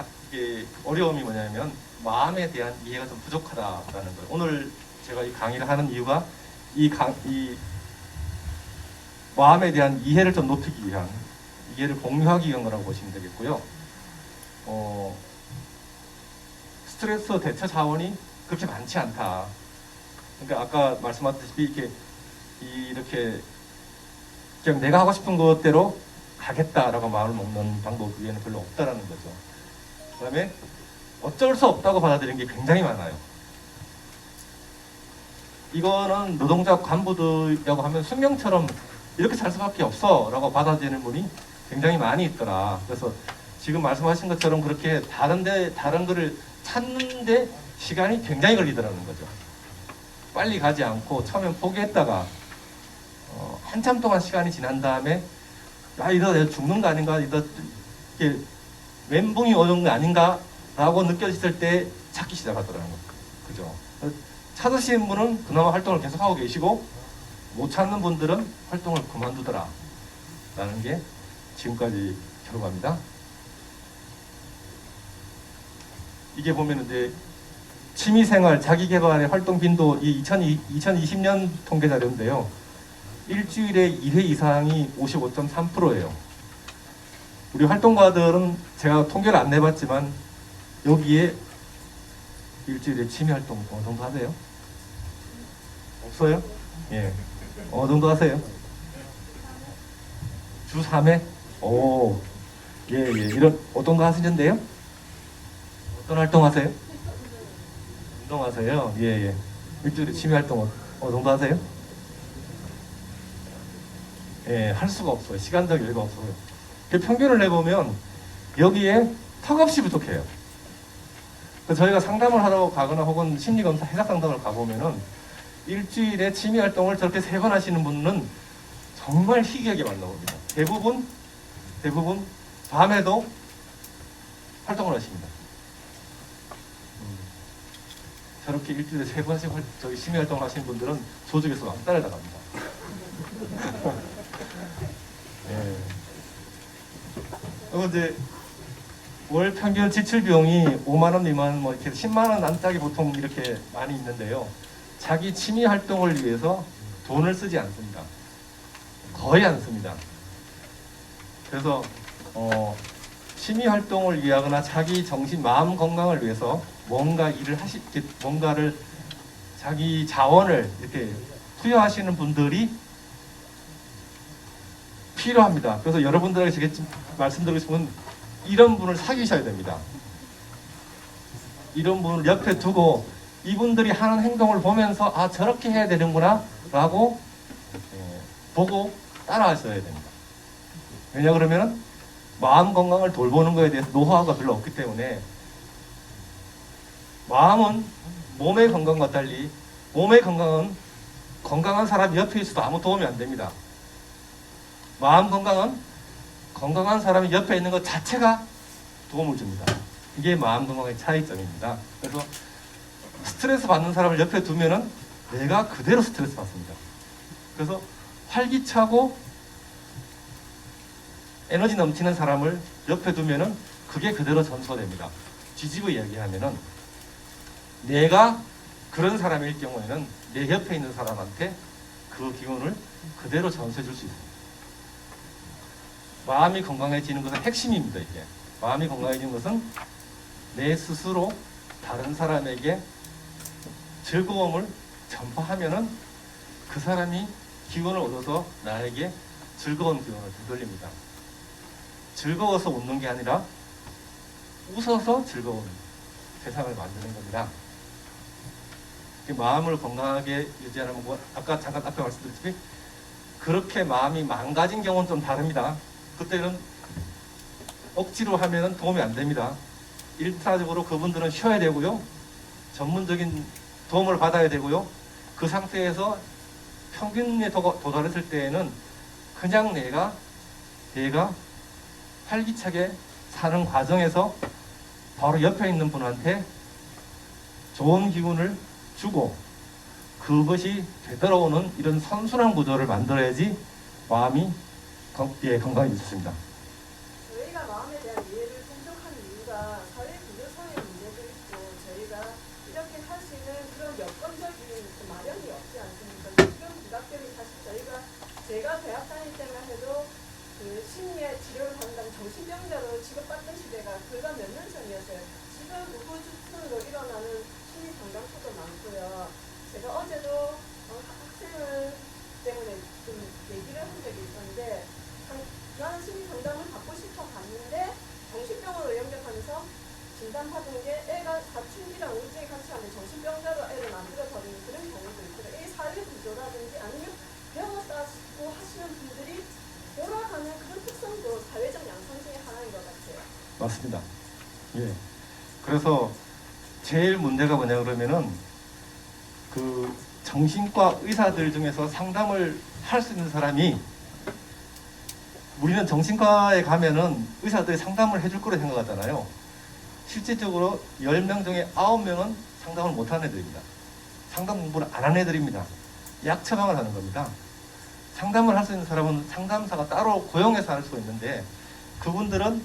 어려움이 뭐냐면 마음에 대한 이해가 좀 부족하다라는 거예요. 오늘 제가 이 강의를 하는 이유가 이 마음에 대한 이해를 좀 높이기 위한, 이해를 공유하기 위한 거라고 보시면 되겠고요. 스트레스 대처 자원이 그렇게 많지 않다. 그러니까 아까 말씀하셨듯이 이렇게 그냥 내가 하고 싶은 것대로 가겠다라고 마음을 먹는 방법 외에는 별로 없다라는 거죠. 그 다음에 어쩔 수 없다고 받아들이는 게 굉장히 많아요. 이거는 노동자 간부들이라고 하면 숙명처럼 이렇게 살 수밖에 없어 라고 받아들이는 분이 굉장히 많이 있더라. 그래서 지금 말씀하신 것처럼 그렇게 다른 거를 찾는데 시간이 굉장히 걸리더라는 거죠. 빨리 가지 않고 처음엔 포기했다가 한참 동안 시간이 지난 다음에 이러다 내가 죽는 거 아닌가, 이러다 멘붕이 오는 거 아닌가 라고 느껴졌을 때 찾기 시작하더라고요. 그죠? 찾으시는 분은 그나마 활동을 계속하고 계시고 못 찾는 분들은 활동을 그만두더라 라는 게 지금까지 결과입니다. 이게 보면 이제 취미생활, 자기개발의 활동 빈도 이 2020년 통계 자료인데요. 일주일에 1회 이상이 55.3%예요. 우리 활동가들은 제가 통계를 안 내봤지만 여기에 일주일에 취미 활동 어느 정도 하세요? 없어요? 예. 어느 정도 하세요? 주 3회? 오, 예, 예. 이런, 어떤 거 하시는데요? 어떤 활동 하세요? 운동하세요? 예, 예. 일주일에 취미 활동 어느 정도 하세요? 예, 할 수가 없어요. 시간적 여유가 없어요. 그 평균을 내보면 여기에 턱없이 부족해요. 그래서 저희가 상담을 하러 가거나 혹은 심리검사 해석 상담을 가보면은 일주일에 취미 활동을 저렇게 3번 하시는 분은 정말 희귀하게 만나봅니다. 대부분 밤에도 활동을 하십니다. 저렇게 일주일에 3번씩 저희 취미 활동을 하시는 분들은 조직에서 왕따를 당합니다. 예. 그리고 이제 월 평균 지출 비용이 5만 원 미만, 뭐 이렇게 10만 원 안짝이 보통 이렇게 많이 있는데요. 자기 취미 활동을 위해서 돈을 쓰지 않습니다. 거의 안 씁니다. 그래서 취미 활동을 위하거나 자기 정신 마음 건강을 위해서 뭔가 일을 뭔가를 자기 자원을 이렇게 투여하시는 분들이 필요합니다. 그래서 여러분들에게 제가 말씀드리고 싶은 이런 분을 사귀셔야 됩니다. 이런 분을 옆에 두고 이분들이 하는 행동을 보면서 아 저렇게 해야 되는구나 라고 보고 따라 하셔야 됩니다. 왜냐 그러면 마음 건강을 돌보는 거에 대해서 노하우가 별로 없기 때문에 마음은 몸의 건강과 달리 몸의 건강은 건강한 사람이 옆에 있어도 아무 도움이 안 됩니다. 마음 건강은 건강한 사람이 옆에 있는 것 자체가 도움을 줍니다. 이게 마음 건강의 차이점입니다. 그래서 스트레스 받는 사람을 옆에 두면은 내가 그대로 스트레스 받습니다. 그래서 활기차고 에너지 넘치는 사람을 옆에 두면은 그게 그대로 전수됩니다. 뒤집어 이야기하면은 내가 그런 사람일 경우에는 내 옆에 있는 사람한테 그 기운을 그대로 전수해 줄 수 있습니다. 마음이 건강해지는 것은 핵심입니다. 이게 마음이 건강해지는 것은 내 스스로 다른 사람에게 즐거움을 전파하면은 그 사람이 기운을 얻어서 나에게 즐거운 기운을 되돌립니다. 즐거워서 웃는 게 아니라 웃어서 즐거운 세상을 만드는 겁니다. 마음을 건강하게 유지하는 건 아까 잠깐 앞에 말씀드렸지만 그렇게 마음이 망가진 경우는 좀 다릅니다. 그때는 억지로 하면 도움이 안 됩니다. 일차적으로 그분들은 쉬어야 되고요. 전문적인 도움을 받아야 되고요. 그 상태에서 평균에 도달했을 때에는 그냥 내가 활기차게 사는 과정에서 바로 옆에 있는 분한테 좋은 기운을 주고 그것이 되돌아오는 이런 선순환 구조를 만들어야지 마음이 건강해졌습니다. 저희가 마음에 대한 이해를 풍족한 이유가 사회 구조상의 문제도 있고 저희가 이렇게 할 수 있는 그런 여건적인 마련이 없지 않습니까? 지금 부각되는 사실 제가 대학 다닐 때만 해도 그 심리의 치료를 받는다면 정신병자로 취급받던 시대가 불과 몇 년 전이었어요. 지금 우후죽순으로 일어나는 심리 상담소도 많고요. 제가 어제도 학생을 때문에 좀 얘기를 한 적이 있었는데 나는 심리 상담을 받고 싶어 갔는데 정신병원으로 연결하면서 진단받은 게 애가 사춘기랑 우울증이 같이 하는데 정신병자로 애를 만들어버리는 그런 경우도 있고요. 이 사회 구조라든지 아니면 배워싸고 하시는 분들이 돌아가는 그런 특성도 사회적 양상 중에 하나인 것 같아요. 맞습니다. 예. 그래서 제일 문제가 뭐냐 그러면은 그 정신과 의사들 중에서 상담을 할 수 있는 사람이 우리는 정신과에 가면은 의사들이 상담을 해줄 거라 생각하잖아요. 실질적으로 10명 중에 9명은 상담을 못하는 애들입니다. 상담 공부를 안 하는 애들입니다. 약 처방을 하는 겁니다. 상담을 할 수 있는 사람은 상담사가 따로 고용해서 할 수 있는데 그분들은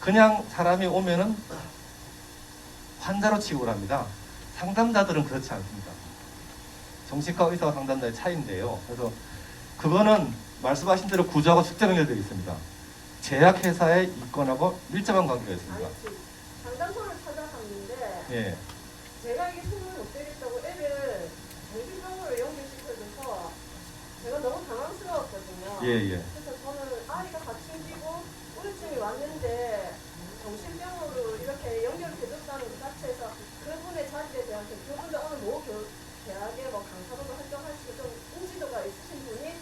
그냥 사람이 오면은 환자로 취급을 합니다. 상담자들은 그렇지 않습니다. 정신과 의사와 상담자의 차이인데요. 그래서 그거는 말씀하신 대로 구조하고 숙제가 연결되어 있습니다. 제약회사의 이권하고 밀접한 관계가 있습니다. 상담소를 찾아갔는데 예. 제가 이게 손을 못 대겠다고 애를 정신병으로 연결시켜줘서 제가 너무 당황스러웠거든요. 예. 그래서 저는 아이가 사춘기고 우울증이 왔는데 정신병으로 이렇게 연결해줬다는 것 자체에서 그분의 자질에 대한 그분도 오늘 모 대학에 뭐 강사로도 활동하시고 좀 인지도가 있으신 분이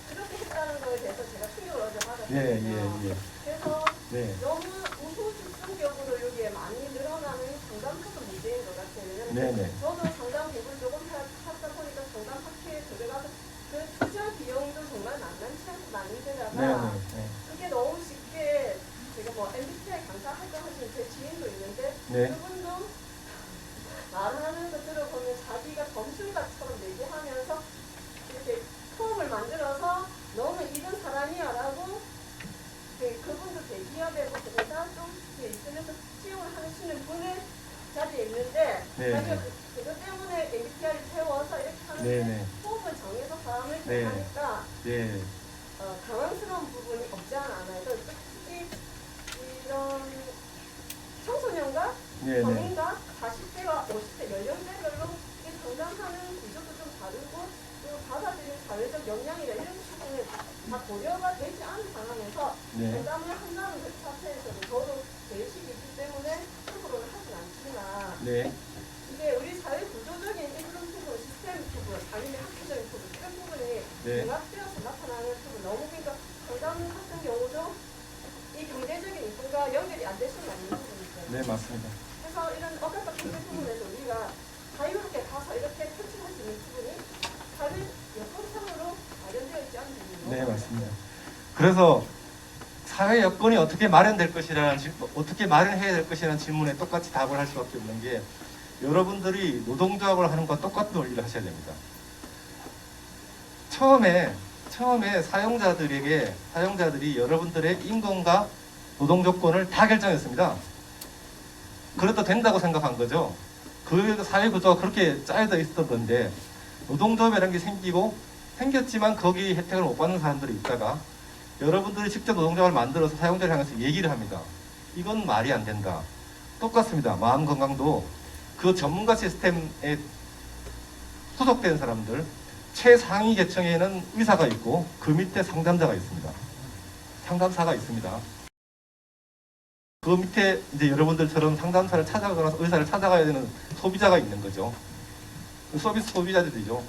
그렇게 했다는 거에 대해서 제가 충격을 어제 받았거든요. 예. 그래서 네. 너무 우후죽순격으로 여기에 많이 늘어나는 상담소도 문제인 것 같아요. 왜냐면 네네. 저도 상담 공부를 조금 하다 보니까 상담 학회에 들어가서 그 투자 비용도 정말 만만치 않고 많이 들어가 네네. 그게 너무 쉽게 제가 뭐 MBTI 강사 활동하시는 제 지인도 있는데 네. 그분도 말하는 거 들어보면 자기가 점술가처럼 얘기하면서 이렇게 폼을 만들어서 너는 이런 사람이야 라고 그분도 대기업에 회사 쪽에 있으면서 채용을 하시는 분의 자리에 있는데 네. 자기가 그것 때문에 MBTI를 세워서 이렇게 하는데 네. 폼을 정해서 사람을 네. 대하니까 예. 당황스러운 부분이 없지 않아요. 특히 이런 청소년과 네네. 성인과 40대와 50대 연령대별로 이게 상담하는 구조도 좀 다르고 또 받아들이는 사회적 역량이나 이런 부분이 다 고려가 되지 않은 상황에서 네. 상담을 한다는 그 자체에서도 저도 제의식이 있기 때문에 함부로는 하진 않지만 네. 이게 우리 사회 구조적인 이런 부분, 시스템 부분, 아니면 학교적인 부분 이런 부분이 네. 융합되어서 나타나는 부분 너무 그러니까 상담 같은 경우도 이 경제적인 부분과 연결이 안 될 수는 없는 부분이죠. 네, 맞습니다. 그래서 이런 억압과 경제 부분에서 우리가 자유롭게 가서 이렇게 표출할 수 있는 부분이 다른 여건상으로 마련되어 있지 않은 부분이죠. 네, 맞습니다. 그래서 사회 여건이 어떻게 마련될 것이라는 어떻게 마련해야 될 것이라는 질문에 똑같이 답을 할 수밖에 없는 게 여러분들이 노동조합을 하는 것과 똑같은 원리를 하셔야 됩니다. 처음에 사용자들이 여러분들의 임금과 노동 조건을 다 결정했습니다. 그래도 된다고 생각한 거죠. 그 사회 구조가 그렇게 짜여져 있었던 건데 노동조합이라는 게 생겼지만 거기 혜택을 못 받는 사람들이 있다가 여러분들이 직접 노동조합을 만들어서 사용자를 향해서 얘기를 합니다. 이건 말이 안 된다. 똑같습니다. 마음 건강도 그 전문가 시스템에 소속된 사람들 최상위 계층에는 의사가 있고 그 밑에 상담자가 있습니다. 상담사가 있습니다. 그 밑에 이제 여러분들처럼 상담사를 찾아가거나 의사를 찾아가야 되는 소비자가 있는 거죠. 서비스 소비자들이죠.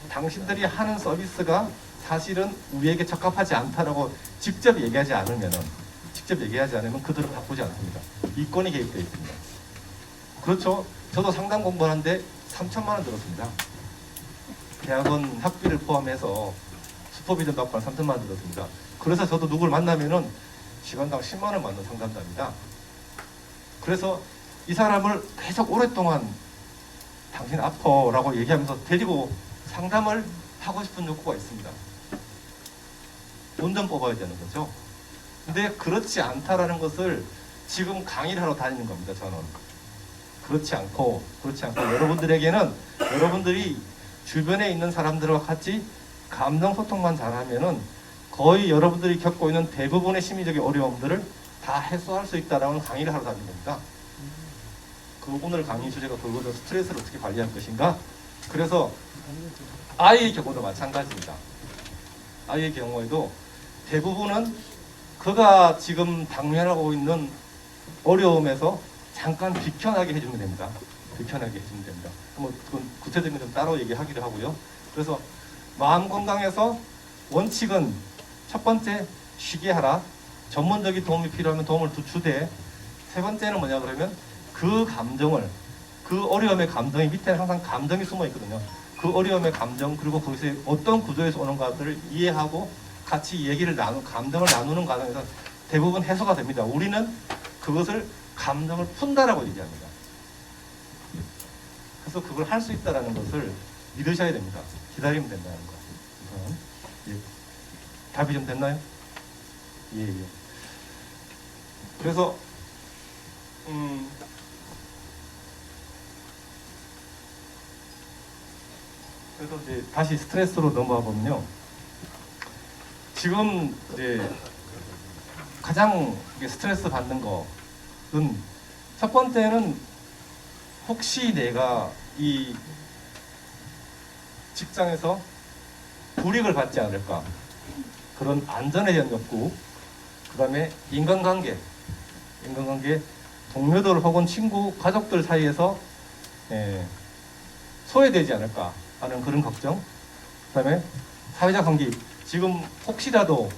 당신들이 하는 서비스가 사실은 우리에게 적합하지 않다라고 직접 얘기하지 않으면 그들은 바꾸지 않습니다. 이권이 개입되어 있습니다. 그렇죠. 저도 상담 공부하는데 3천만 원 들었습니다. 대학원 학비를 포함해서 슈퍼비전 받고 한 3천만 원 들었습니다. 그래서 저도 누구를 만나면은 시간당 10만 원 받는 상담자입니다. 그래서 이 사람을 계속 오랫동안 당신 아파라고 얘기하면서 데리고 상담을 하고 싶은 욕구가 있습니다. 돈 좀 뽑아야 되는 거죠. 근데 그렇지 않다라는 것을 지금 강의를 하러 다니는 겁니다. 저는 그렇지 않고 여러분들에게는 여러분들이 주변에 있는 사람들과 같이 감정 소통만 잘하면은 거의 여러분들이 겪고 있는 대부분의 심리적인 어려움들을 다 해소할 수 있다라는 강의를 하러 다니는 겁니다. 오늘 강의 주제가 그거죠. 스트레스를 어떻게 관리할 것인가. 그래서 아이의 경우도 마찬가지입니다. 아이의 경우에도 대부분은 그가 지금 당면하고 있는 어려움에서 잠깐 비켜나게 해주면 됩니다. 뭐 그건 구체적인 좀 따로 얘기하기로 하고요. 그래서 마음 건강에서 원칙은 첫 번째 쉬게 하라. 전문적인 도움이 필요하면 도움을 주되 세 번째는 뭐냐 그러면 그 어려움의 감정이 밑에는 항상 감정이 숨어 있거든요. 그 어려움의 감정 그리고 거기서 어떤 구조에서 오는가들을 이해하고 같이 감정을 나누는 과정에서 대부분 해소가 됩니다. 우리는 그것을 감정을 푼다라고 얘기합니다. 그래서 그걸 할 수 있다는 것을 믿으셔야 됩니다. 기다리면 된다는 거. 예. 답이 좀 됐나요? 예. 그래서 이제 다시 스트레스로 넘어가 보면요. 지금 이제 가장 스트레스 받는 것은 첫 번째는 혹시 내가 이 직장에서 불이익을 받지 않을까, 그런 안전에 대한 욕구, 그 다음에 인간관계, 동료들 혹은 친구, 가족들 사이에서 소외되지 않을까 하는 그런 걱정, 그 다음에 사회적 관계, 지금 혹시라도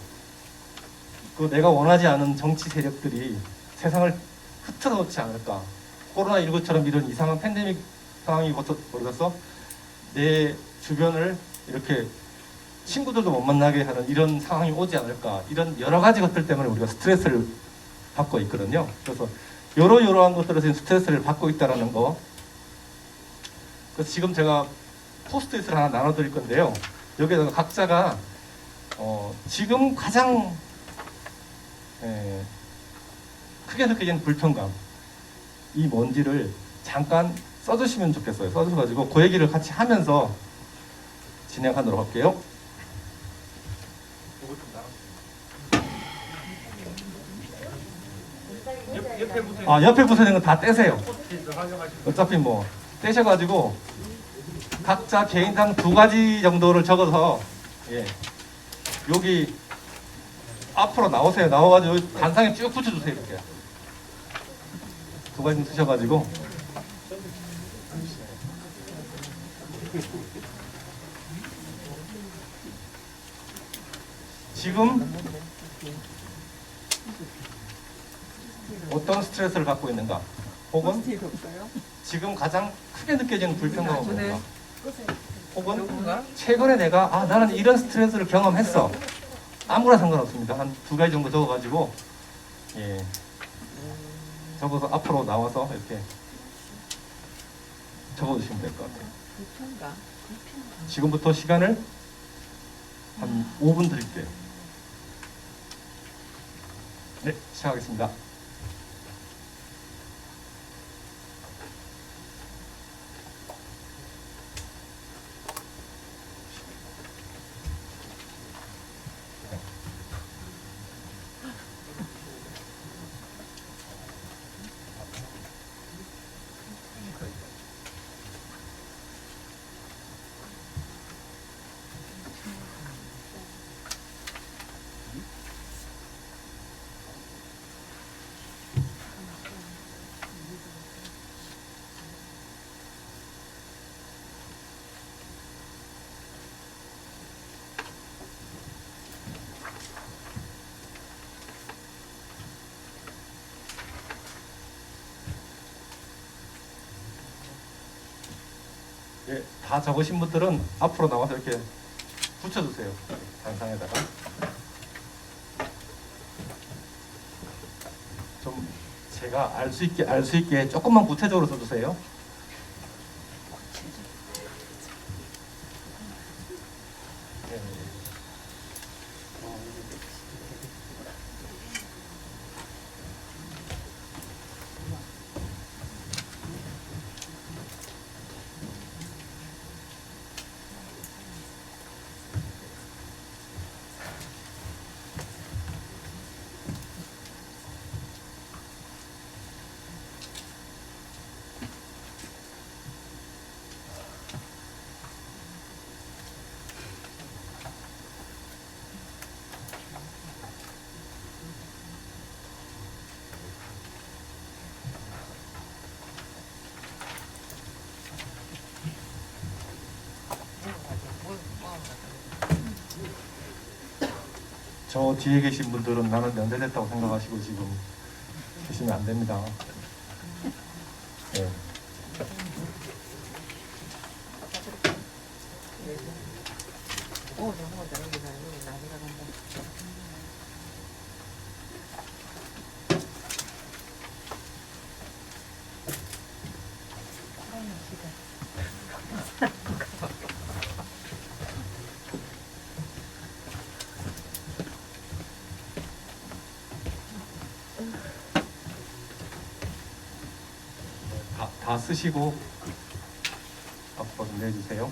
그 내가 원하지 않은 정치 세력들이 세상을 흩어놓지 않을까, 코로나19처럼 이런 이상한 팬데믹 상황이 벌어져서 내 주변을 이렇게 친구들도 못 만나게 하는 이런 상황이 오지 않을까, 이런 여러 가지 것들 때문에 우리가 스트레스를 받고 있거든요. 그래서 이러한 것들에서 스트레스를 받고 있다는 거. 그래서 지금 제가 포스트잇을 하나 나눠드릴 건데요. 여기에다가 각자가 지금 가장 크게 느껴지는 불편감, 이 뭔지를 잠깐 써주시면 좋겠어요. 써주셔가지고 그 얘기를 같이 하면서 진행하도록 할게요. 옆에 붙어있는 건 다 떼세요. 어차피 뭐 떼셔가지고 각자 개인당 2가지 정도를 적어서 여기 앞으로 나오세요. 나와가지고 단상에 쭉 붙여주세요. 이렇게 2가지 쓰셔가지고 지금 어떤 스트레스를 갖고 있는가, 혹은 지금 가장 크게 느껴지는 불편감은 뭔가, 혹은 최근에 내가 나는 이런 스트레스를 경험했어, 아무나 상관없습니다. 한 2가지 정도 적어가지고 적어서 앞으로 나와서 이렇게 적어주시면 될 것 같아요. 지금부터 시간을 한 5분 드릴게요. 네, 시작하겠습니다. 다 적으신 분들은 앞으로 나와서 이렇게 붙여주세요. 단상에다가. 좀 제가 알 수 있게 조금만 구체적으로 써주세요. 저 뒤에 계신 분들은 나는 면제됐다고 생각하시고 지금 계시면 안 됩니다. 네. 다 쓰시고 앞으로 좀 내주세요.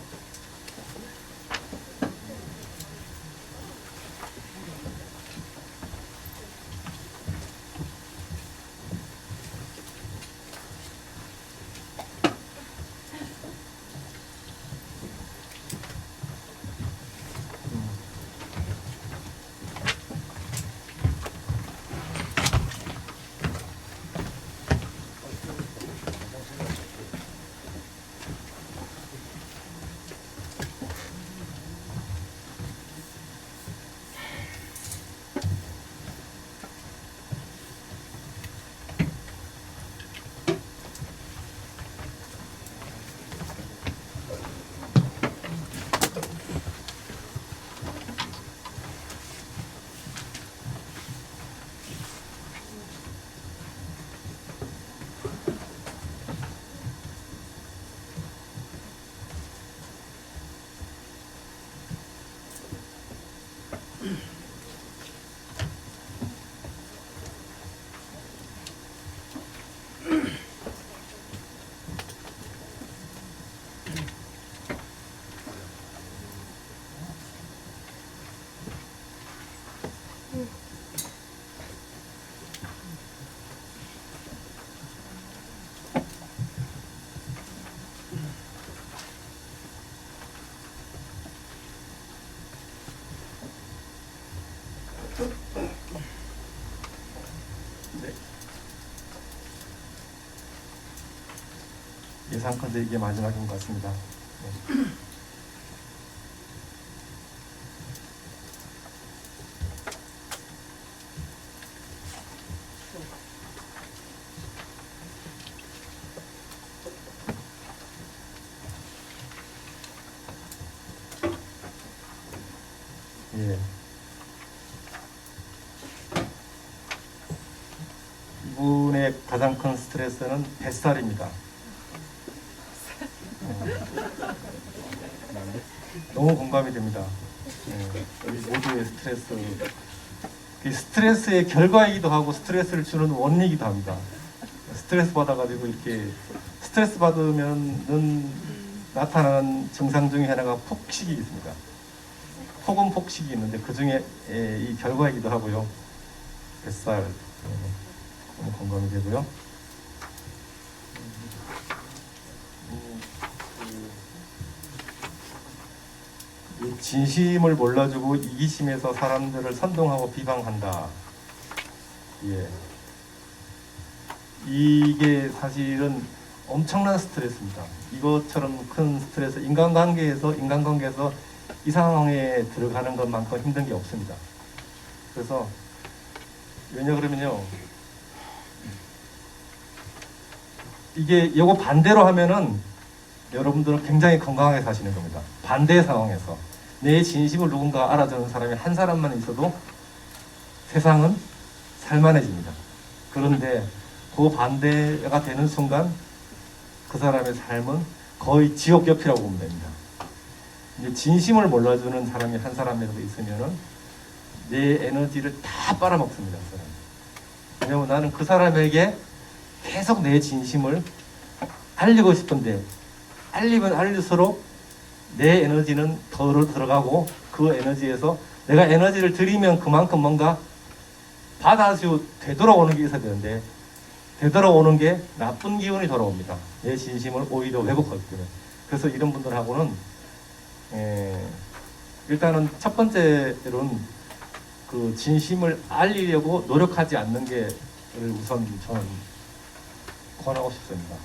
예상컨대 이게 마지막인 것 같습니다. 네. 예. 이분의 가장 큰 스트레스는 뱃살입니다. 너무 공감이 됩니다. 우리 모두의 스트레스. 이 스트레스의 결과이기도 하고 스트레스를 주는 원인이기도 합니다. 스트레스 받아가지고 이렇게 스트레스 받으면은 나타나는 증상 중에 하나가 폭식이 있습니다. 폭은 폭식이 있는데 그 중에 이 결과이기도 하고요. 뱃살 너무 공감이 되고요. 이 진심을 몰라주고 이기심에서 사람들을 선동하고 비방한다. 예. 이게 사실은 엄청난 스트레스입니다. 이것처럼 큰 스트레스, 인간관계에서 이 상황에 들어가는 것만큼 힘든 게 없습니다. 그래서 왜냐 그러면요, 이게 요거 반대로 하면은 여러분들은 굉장히 건강하게 사시는 겁니다. 반대 상황에서 내 진심을 누군가 알아주는 사람이 한 사람만 있어도 세상은 살만해집니다. 그런데 그 반대가 되는 순간 그 사람의 삶은 거의 지옥 옆이라고 보면 됩니다. 이제 진심을 몰라주는 사람이 한 사람이라도 있으면은 내 에너지를 다 빨아먹습니다. 그 사람. 왜냐면 나는 그 사람에게 계속 내 진심을 알리고 싶은데 알리면 알릴수록 내 에너지는 더 들어가고 그 에너지에서 내가 에너지를 들이면 그만큼 뭔가 받아서 되돌아오는 게 있어야 되는데 되돌아오는 게 나쁜 기운이 돌아옵니다. 내 진심을 오히려 왜곡하기 때문에. 그래서 이런 분들하고는 일단은 첫 번째로는 그 진심을 알리려고 노력하지 않는 게 우선 저는 권하고 싶습니다.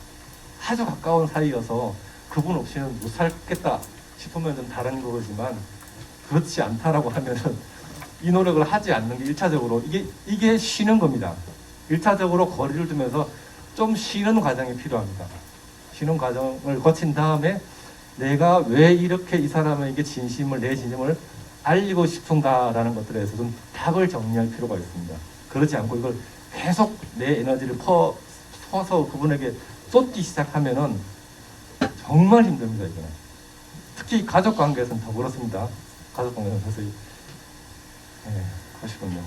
아주 가까운 사이여서 그분 없이는 못 살겠다 싶으면 좀 다른 거지만 그렇지 않다라고 하면은 이 노력을 하지 않는 게 1차적으로 이게 쉬는 겁니다. 1차적으로 거리를 두면서 좀 쉬는 과정이 필요합니다. 쉬는 과정을 거친 다음에 내가 왜 이렇게 이 사람에게 내 진심을 알리고 싶은가라는 것들에 대해서 좀 답을 정리할 필요가 있습니다. 그렇지 않고 이걸 계속 내 에너지를 퍼서 그분에게 쏟기 시작하면은 정말 힘듭니다. 이거는. 특히 가족 관계에서는 더 그렇습니다. 가족 관계에서는 사실 그러시군요.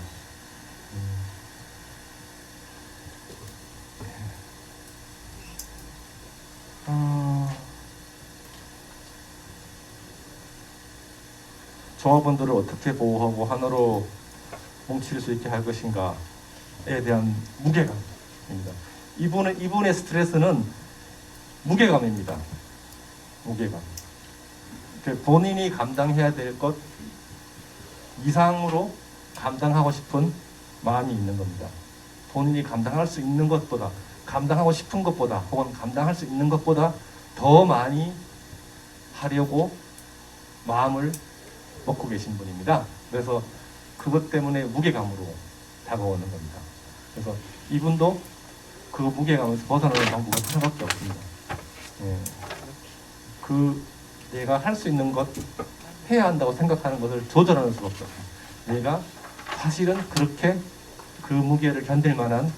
조합원들을 어떻게 보호하고 하나로 뭉칠 수 있게 할 것인가에 대한 무게감입니다. 이분의 스트레스는 무게감입니다. 무게감. 본인이 감당해야 될 것 이상으로 감당하고 싶은 마음이 있는 겁니다. 본인이 감당할 수 있는 것보다, 감당하고 싶은 것보다, 혹은 감당할 수 있는 것보다 더 많이 하려고 마음을 먹고 계신 분입니다. 그래서 그것 때문에 무게감으로 다가오는 겁니다. 그래서 이분도 그 무게감에서 벗어나는 방법은 하나밖에 없습니다. 내가 할 수 있는 것, 해야 한다고 생각하는 것을 조절하는 수밖에 없습니다. 내가 사실은 그렇게 그 무게를 견딜 만한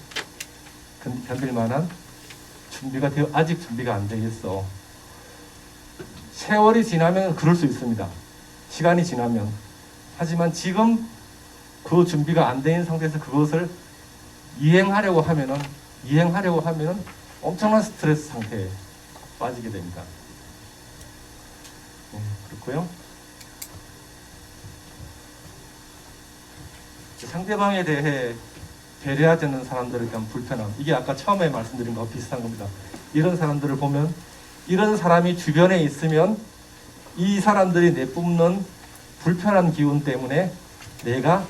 준비가 아직 준비가 안 돼 있어. 세월이 지나면 그럴 수 있습니다. 시간이 지나면. 하지만 지금 그 준비가 안 된 상태에서 그것을 이행하려고 하면은 엄청난 스트레스 상태에 빠지게 됩니다. 그렇고요. 상대방에 대해 배려하지 않는 사람들에 대한 불편함, 이게 아까 처음에 말씀드린 거와 비슷한 겁니다. 이런 사람들을 보면, 이런 사람이 주변에 있으면 이 사람들이 내뿜는 불편한 기운 때문에 내가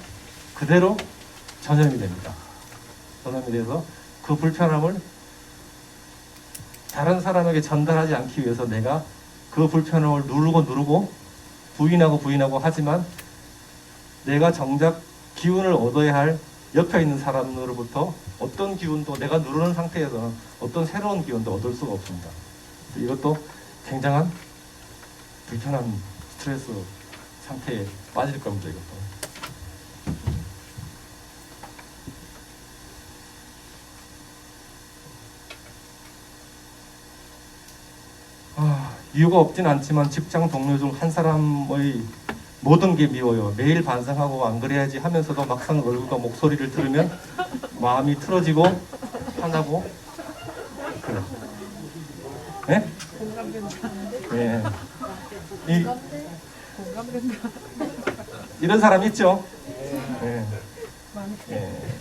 그대로 전염이 됩니다. 전염이 돼서 그 불편함을 다른 사람에게 전달하지 않기 위해서 내가 그 불편함을 누르고 부인하고 하지만 내가 정작 기운을 얻어야 할 옆에 있는 사람으로부터 어떤 기운도 내가 누르는 상태에서는 어떤 새로운 기운도 얻을 수가 없습니다. 이것도 굉장한 불편한 스트레스 상태에 빠질 겁니다. 이것도. 이유가 없진 않지만 직장 동료 중 한 사람의 모든 게 미워요. 매일 반성하고 안 그래야지 하면서도 막상 얼굴과 목소리를 들으면 마음이 틀어지고 화나고 그래. 네? 네. 이런 사람 있죠? 네. 네.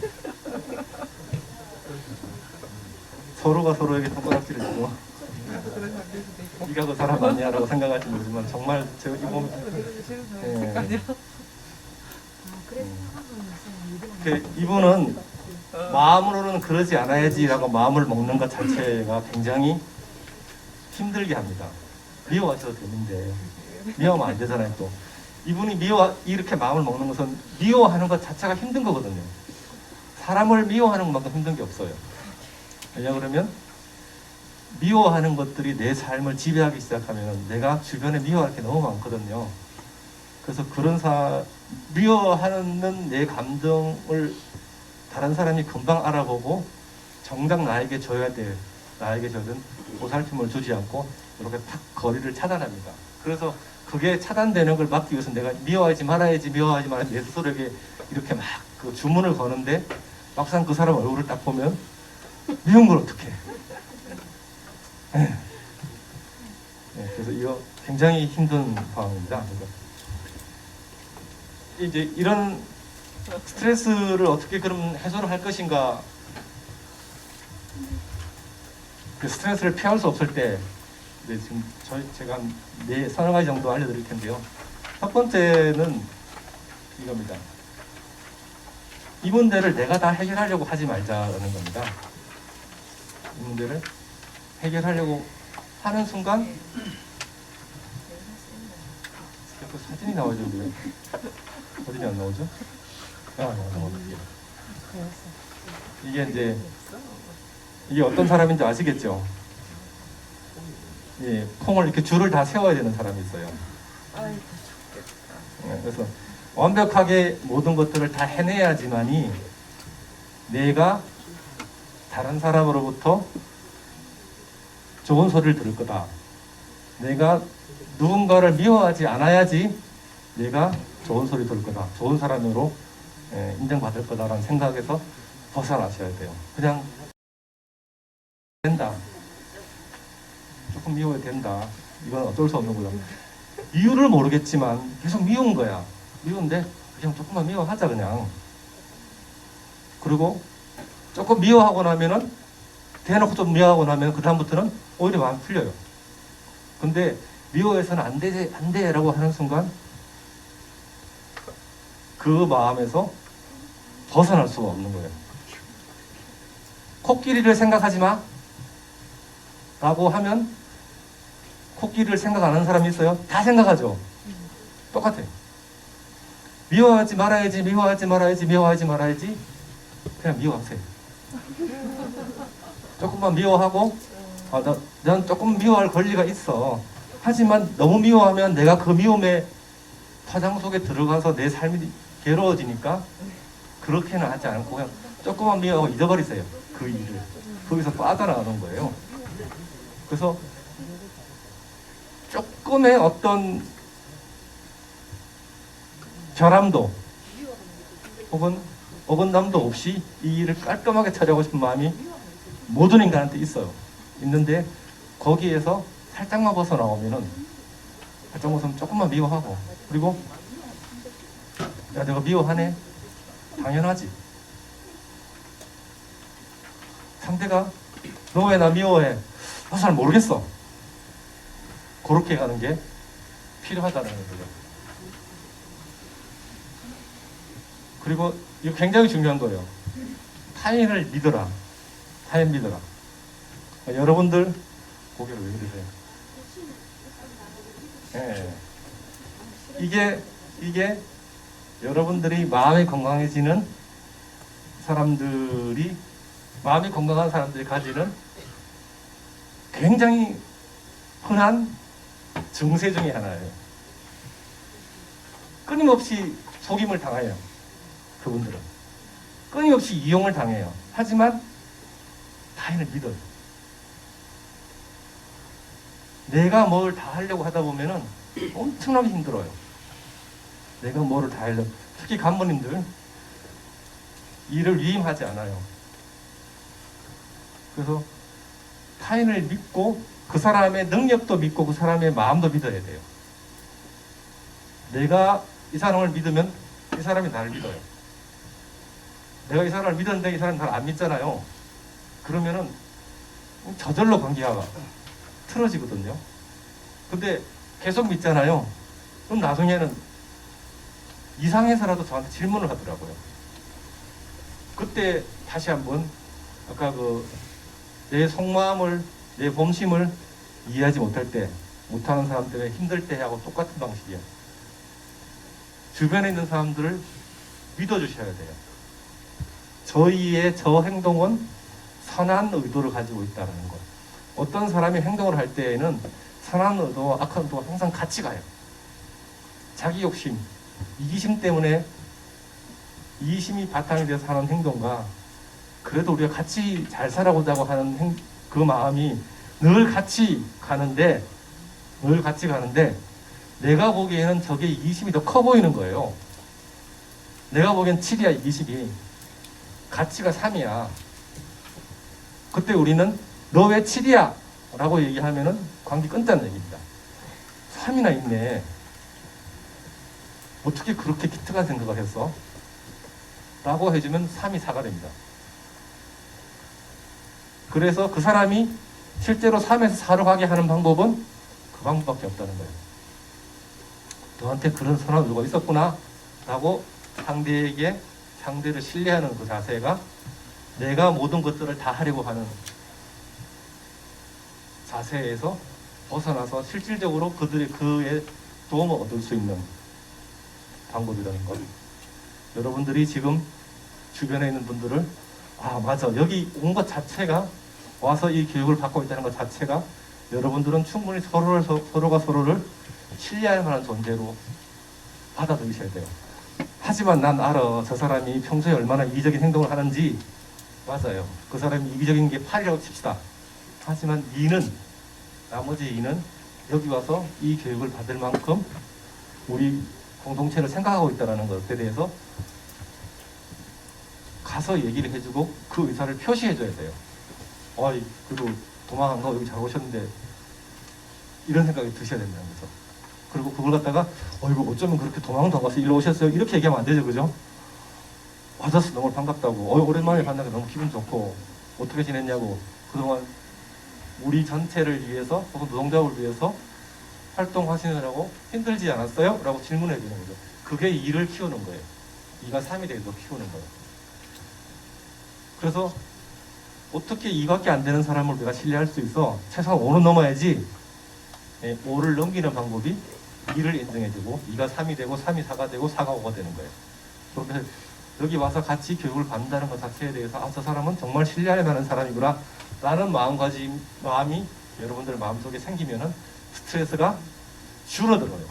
서로가 서로에게 손가락질을 주고 네가 그 사람 아니야 라고 생각할지 모르지만 정말 제가 이 몸 이분은 마음으로는 그러지 않아야지 라고 마음을 먹는 것 자체가 굉장히 힘들게 합니다. 미워하셔도 되는데 미워하면 안 되잖아요. 또 이분이 이렇게 마음을 먹는 것은 미워하는 것 자체가 힘든 거거든요. 사람을 미워하는 것만큼 힘든 게 없어요. 왜냐 그러면 미워하는 것들이 내 삶을 지배하기 시작하면 내가 주변에 미워할 게 너무 많거든요. 그래서 미워하는 내 감정을 다른 사람이 금방 알아보고 정작 나에게 줘야 될 보살핌을 주지 않고 이렇게 탁 거리를 차단합니다. 그래서 그게 차단되는 걸 막기 위해서 내가 미워하지 말아야지 내 스스로에게 이렇게 막 그 주문을 거는데 막상 그 사람 얼굴을 딱 보면 미운 걸 어떡해. 네, 그래서 이거 굉장히 힘든 상황입니다. 이제 이런 스트레스를 어떻게 그럼 해소를 할 것인가? 그 스트레스를 피할 수 없을 때 지금 제가 한 서너 가지 정도 알려드릴 텐데요. 첫 번째는 이겁니다. 이 문제를 내가 다 해결하려고 하지 말자라는 겁니다. 이 문제를 해결하려고 하는 순간 자꾸 사진이 나오죠. 왜? 사진이 안 나오죠? 이게 어떤 사람인지 아시겠죠? 예, 콩을 이렇게 줄을 다 세워야 되는 사람이 있어요. 예, 그래서 완벽하게 모든 것들을 다 해내야지만이 내가 다른 사람으로부터 좋은 소리를 들을 거다. 내가 누군가를 미워하지 않아야지 내가 좋은 소리 들을 거다. 좋은 사람으로 인정받을 거다라는 생각에서 벗어나셔야 돼요. 그냥 된다. 조금 미워야 된다. 이건 어쩔 수 없는 거야. 이유를 모르겠지만 계속 미운 거야. 미운데 그냥 조금만 미워하자 그냥. 그리고 조금 미워하고 나면은 대놓고 좀 미워하고 나면 그 다음부터는 오히려 마음이 풀려요. 근데 미워해서는 안 돼 라고 하는 순간 그 마음에서 벗어날 수가 없는 거예요. 코끼리를 생각하지 마 라고 하면 코끼리를 생각 안 하는 사람이 있어요? 다 생각하죠. 똑같아요. 미워하지 말아야지 그냥 미워하세요. 조금만 미워하고 난 조금 미워할 권리가 있어. 하지만 너무 미워하면 내가 그 미움의 파장 속에 들어가서 내 삶이 괴로워지니까 그렇게는 하지 않고 그냥 조금만 미워하고 잊어버리세요. 그 일을. 거기서 빠져나가는 거예요. 그래서 조금의 어떤 결함도 혹은 어긋남도 없이 이 일을 깔끔하게 처리하고 싶은 마음이 모든 인간한테 있는데 거기에서 살짝만 벗어나오면은 조금만 미워하고 그리고 야 내가 미워하네? 당연하지. 상대가 너 왜 나 미워해? 잘 모르겠어. 그렇게 가는 게 필요하다는 거죠. 그리고 이거 굉장히 중요한 거예요. 타인을 믿어라. 여러분들 고개를 왜 그러세요? 이게 여러분들이 마음이 건강해지는 사람들이, 마음이 건강한 사람들이 가지는 굉장히 흔한 증세 중에 하나예요. 끊임없이 속임을 당해요. 그분들은 끊임없이 이용을 당해요. 하지만 타인을 믿어요. 내가 뭘 다 하려고 하다 보면은 엄청나게 힘들어요. 내가 뭐를 다 하려고. 특히 간부님들 일을 위임하지 않아요. 그래서 타인을 믿고 그 사람의 능력도 믿고 그 사람의 마음도 믿어야 돼요. 내가 이 사람을 믿으면 이 사람이 나를 믿어요. 내가 이 사람을 믿었는데 이 사람이 나를 안 믿잖아요. 그러면은 저절로 관계가 틀어지거든요. 근데 계속 믿잖아요. 그럼 나중에는 이상해서라도 저한테 질문을 하더라고요. 그때 다시 한번 아까 내 속마음을, 내 본심을 이해하지 못할 때, 못하는 사람 때문에 힘들 때 하고 똑같은 방식이에요. 주변에 있는 사람들을 믿어주셔야 돼요. 저희의 저 행동은 선한 의도를 가지고 있다는 것. 어떤 사람이 행동을 할 때에는 선한 의도와 악한 의도가 항상 같이 가요. 자기 욕심, 이기심 때문에, 이기심이 바탕이 돼서 하는 행동과 그래도 우리가 같이 잘 살아보자고 하는 그 마음이 늘 같이 가는데 내가 보기에는 저게 이기심이 더 커 보이는 거예요. 내가 보기엔 7이야, 이기심이. 가치가 3이야. 그때 우리는 너 왜 7이야? 라고 얘기하면은 관계 끊자는 얘기입니다. 3이나 있네. 어떻게 그렇게 기특한 생각을 했어? 라고 해주면 3이 4가 됩니다. 그래서 그 사람이 실제로 3에서 4로 가게 하는 방법은 그 방법밖에 없다는 거예요. 너한테 그런 선한 의도가 있었구나 라고 상대를 신뢰하는 그 자세가 내가 모든 것들을 다 하려고 하는 자세에서 벗어나서 실질적으로 그의 도움을 얻을 수 있는 방법이라는 것. 여러분들이 지금 주변에 있는 분들을 맞아, 여기 온 것 자체가, 와서 이 교육을 받고 있다는 것 자체가 여러분들은 충분히 서로가 서로를 신뢰할 만한 존재로 받아들이셔야 돼요. 하지만 난 알아, 저 사람이 평소에 얼마나 이기적인 행동을 하는지. 맞아요, 그 사람이 이기적인 게 8이라고 칩시다. 하지만 나머지 이는 여기 와서 이 교육을 받을 만큼 우리 공동체를 생각하고 있다는 것에 대해서 가서 얘기를 해주고 그 의사를 표시해줘야 돼요. 그래도 도망한 거 여기 잘 오셨는데 이런 생각이 드셔야 된다는 거죠. 그리고 그걸 갖다가 이거 어쩌면 그렇게 도망도 안 가서 일로 오셨어요? 이렇게 얘기하면 안 되죠, 그죠? 와줘서 너무 반갑다고, 오랜만에 만나서 너무 기분 좋고, 어떻게 지냈냐고, 그동안 우리 전체를 위해서 혹은 노동자를 위해서 활동하시느라고 힘들지 않았어요? 라고 질문해 주는 거죠. 그게 일을 키우는 거예요. 이가 3이 되도록 키우는 거예요. 그래서 어떻게 2밖에 안 되는 사람을 내가 신뢰할 수 있어? 최소한 5는 넘어야지. 5를 넘기는 방법이 2를 인정해주고 2가 3이 되고 3이 4가 되고 4가 5가 되는 거예요. 그런데 여기 와서 같이 교육을 받는다는 것 자체에 대해서 저 사람은 정말 신뢰할 만한 사람이구나 라는 마음이 여러분들 마음속에 생기면은 스트레스가 줄어들어요.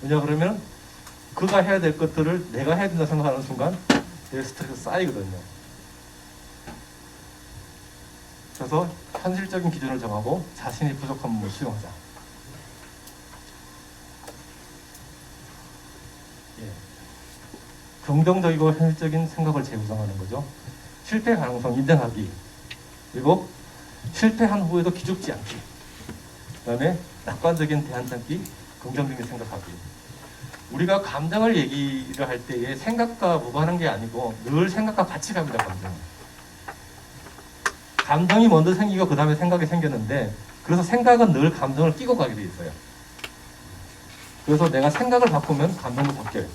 왜냐 그러면 그가 해야 될 것들을 내가 해야 된다 생각하는 순간 내 스트레스 쌓이거든요. 그래서 현실적인 기준을 정하고 자신이 부족한 부분을 수용하자. 긍정적이고 현실적인 생각을 재구성하는 거죠. 실패 가능성 인정하기. 그리고 실패한 후에도 기죽지 않기. 그 다음에 낙관적인 대안 찾기, 긍정적인 생각하기. 우리가 감정을 얘기를 할 때에 생각과 무관한 게 아니고 늘 생각과 같이 갑니다. 감정이 먼저 생기고 그 다음에 생각이 생겼는데, 그래서 생각은 늘 감정을 끼고 가게 돼 있어요. 그래서 내가 생각을 바꾸면 감정도 바뀌어요.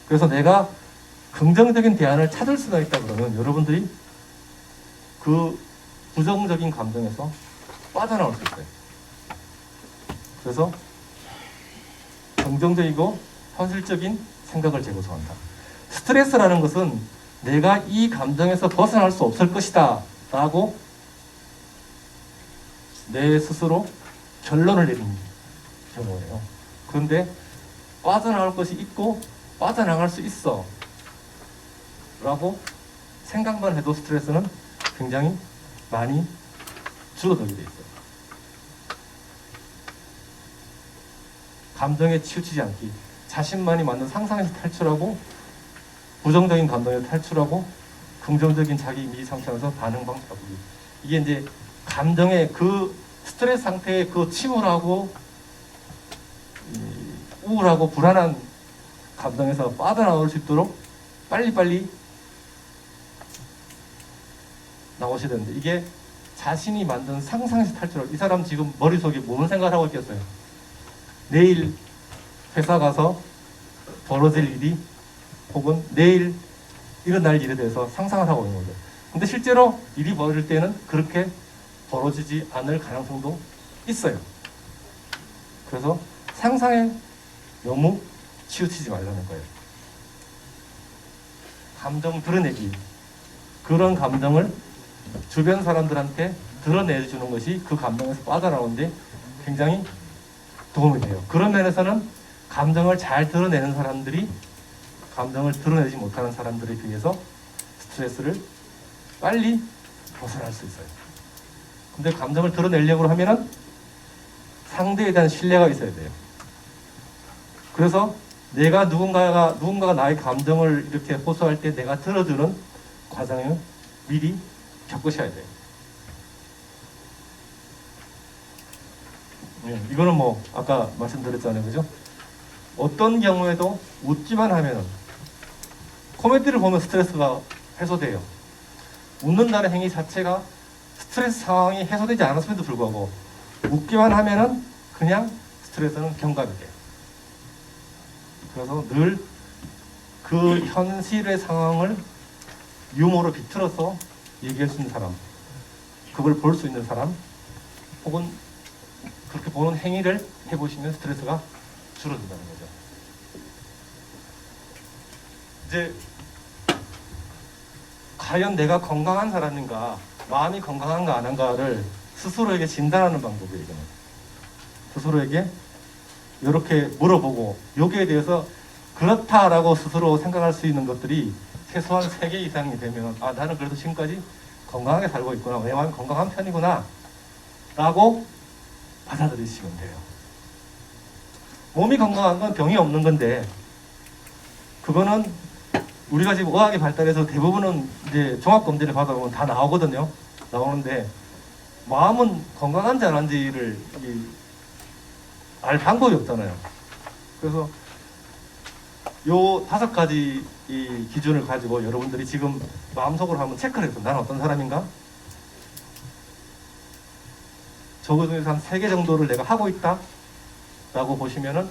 그래서 내가 긍정적인 대안을 찾을 수가 있다 그러면 여러분들이 그 부정적인 감정에서 빠져나올 수 있어요. 그래서 긍정적이고 현실적인 생각을 재구성한다. 스트레스라는 것은 내가 이 감정에서 벗어날 수 없을 것이다 라고 내 스스로 결론을 내리는 경우예요. 그런데 빠져나올 것이 있고 빠져나갈 수 있어 라고 생각만 해도 스트레스는 굉장히 많이 줄어들게 돼 있어요. 감정에 치우치지 않기, 자신만이 만든 상상에서 탈출하고 부정적인 감정에서 탈출하고 긍정적인 자기 이미지 상태에서 반응 방식 바꾸기. 이게 이제 감정의 그 스트레스 상태의 그 침울하고 우울하고 불안한 감정에서 빠져나올 수 있도록 빨리빨리 나오셔야 되는데, 이게 자신이 만든 상상에서 탈출하고, 이 사람 지금 머릿속에 무슨 생각을 하고 있겠어요? 내일 회사 가서 벌어질 일이 혹은 내일 일어날 일에 대해서 상상을 하고 있는 거죠. 근데 실제로 일이 벌어질 때는 그렇게 벌어지지 않을 가능성도 있어요. 그래서 상상에 너무 치우치지 말라는 거예요. 감정 드러내기, 그런 감정을 주변 사람들한테 드러내주는 것이 그 감정에서 빠져나오는데 굉장히 도움이 돼요. 그런 면에서는 감정을 잘 드러내는 사람들이 감정을 드러내지 못하는 사람들에 비해서 스트레스를 빨리 벗어날 수 있어요. 근데 감정을 드러내려고 하면은 상대에 대한 신뢰가 있어야 돼요. 그래서 내가 누군가가 나의 감정을 이렇게 호소할 때 내가 들어주는 과정을 미리 겪으셔야 돼요. 이거는 뭐 아까 말씀드렸잖아요, 그죠? 어떤 경우에도 웃기만 하면은, 코미디를 보면 스트레스가 해소돼요. 웃는다는 행위 자체가 스트레스 상황이 해소되지 않았음에도 불구하고 웃기만 하면은 그냥 스트레스는 경감이 돼요. 그래서 늘 그 현실의 상황을 유머로 비틀어서 얘기할 수 있는 사람, 그걸 볼 수 있는 사람, 혹은 그렇게 보는 행위를 해보시면 스트레스가 줄어든다는 거죠. 이제 과연 내가 건강한 사람인가, 마음이 건강한가 안 한가를 스스로에게 진단하는 방법이에요. 이거는 스스로에게 이렇게 물어보고 여기에 대해서 그렇다라고 스스로 생각할 수 있는 것들이 최소한 3개 이상이 되면, 아, 나는 그래도 지금까지 건강하게 살고 있구나, 내 마음이 건강한 편이구나 라고 받아들이시면 돼요. 몸이 건강한 건 병이 없는 건데, 그거는 우리가 지금 의학이 발달해서 대부분은 이제 종합검진을 받아보면 다 나오거든요. 나오는데 마음은 건강한지 안 한지를 알 방법이 없잖아요. 그래서 요 5가지 이 기준을 가지고 여러분들이 지금 마음속으로 한번 체크를 해서 나는 어떤 사람인가? 저거 중에서 한 3개 정도를 내가 하고 있다 라고 보시면은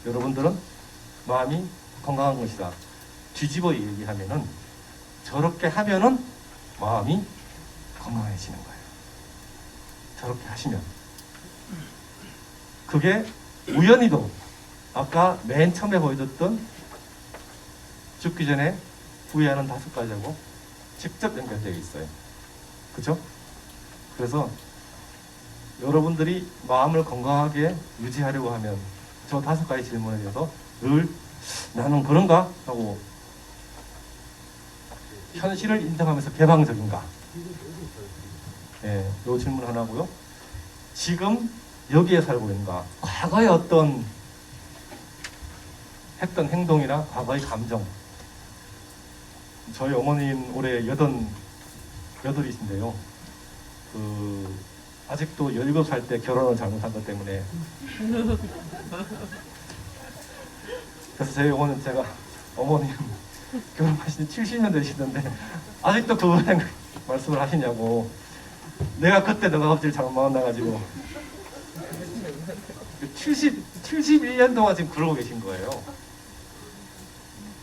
여러분들은 마음이 건강한 것이다. 뒤집어 얘기하면은 저렇게 하면은 마음이 건강해지는 거예요. 저렇게 하시면. 그게 우연히도 아까 맨 처음에 보여줬던 죽기 전에 후회하는 5가지하고 직접 연결되어 있어요. 그죠? 그래서 여러분들이 마음을 건강하게 유지하려고 하면 저 5가지 질문에 대해서 늘 나는 그런가? 하고 현실을 인정하면서 개방적인가? 예, 요 질문 하나고요. 지금 여기에 살고 있는가? 과거에 어떤 했던 행동이나 과거의 감정. 저희 어머니는 올해 88이신데요. 아직도 17살 때 결혼을 잘못한 것 때문에. 그래서 저희 어머니는 제가, 어머님 결혼하신 지 70년 되시던데 아직도 그 말씀을 하시냐고. 내가 그때 너가 갑자기 잘못 만나가지고 71년 동안 지금 그러고 계신 거예요.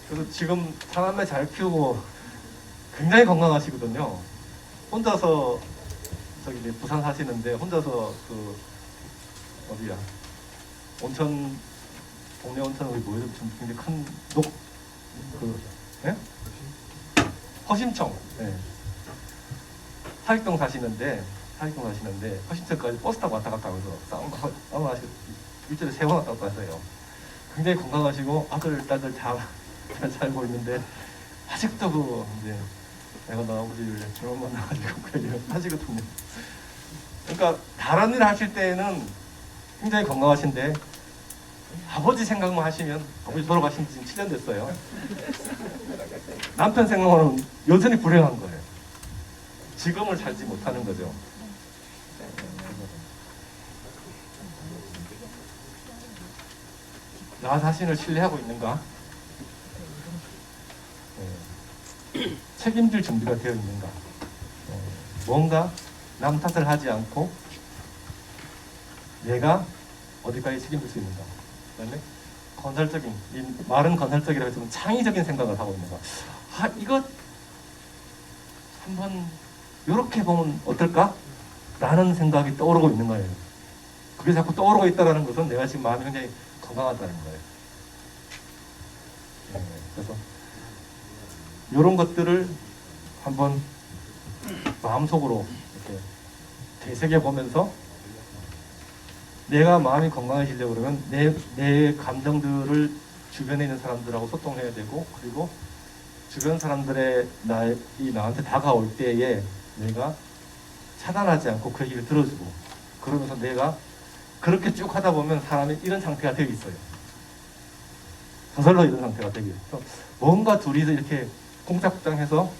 그래서 지금 사남매 잘 키우고 굉장히 건강하시거든요. 혼자서 저기 이제 부산 사시는데 혼자서 그 어디야 온천 동네 온천 우리 뭐예요? 좀 굉장히 큰녹그 예? 허심청 예. 사익동 사시는데 허심청까지 버스 타고 왔다 갔다 하면서 싸움 하시고 일주일에 3번 왔다 갔다 하세요. 굉장히 건강하시고 아들 딸들 잘 살고 있는데 아직도 그 이제 내가 너 아버지를 잘못 만나가지고 그 얘기를 하시거든요. 그러니까 다른 일 하실 때는 굉장히 건강하신데 아버지 생각만 하시면 아버지 돌아가신 지 지금 7년 됐어요. 남편 생각은 여전히 불행한 거예요. 지금을 살지 못하는 거죠. 나 자신을 신뢰하고 있는가? 책임질 준비가 되어 있는가? 뭔가 남 탓을 하지 않고 내가 어디까지 책임질 수 있는가? 그다음에 건설적인, 이 말은 건설적이라고 해서 창의적인 생각을 하고 있는가? 아, 이거 한번 이렇게 보면 어떨까? 라는 생각이 떠오르고 있는 거예요. 그게 자꾸 떠오르고 있다는 것은 내가 지금 마음이 굉장히 건강하다는 거예요. 그래서 이런 것들을 한번 마음속으로 이렇게 되새겨 보면서 내가 마음이 건강해지려고 그러면 내 감정들을 주변에 있는 사람들하고 소통해야 되고, 그리고 주변 사람들의 나한테 다가올 때에 내가 차단하지 않고 그 얘기를 들어주고, 그러면서 내가 그렇게 쭉 하다 보면 사람이 이런 상태가 되어 있어요. 저절로 이런 상태가 되게 있어요. 뭔가 둘이서 이렇게 꽁짝꽁짝해서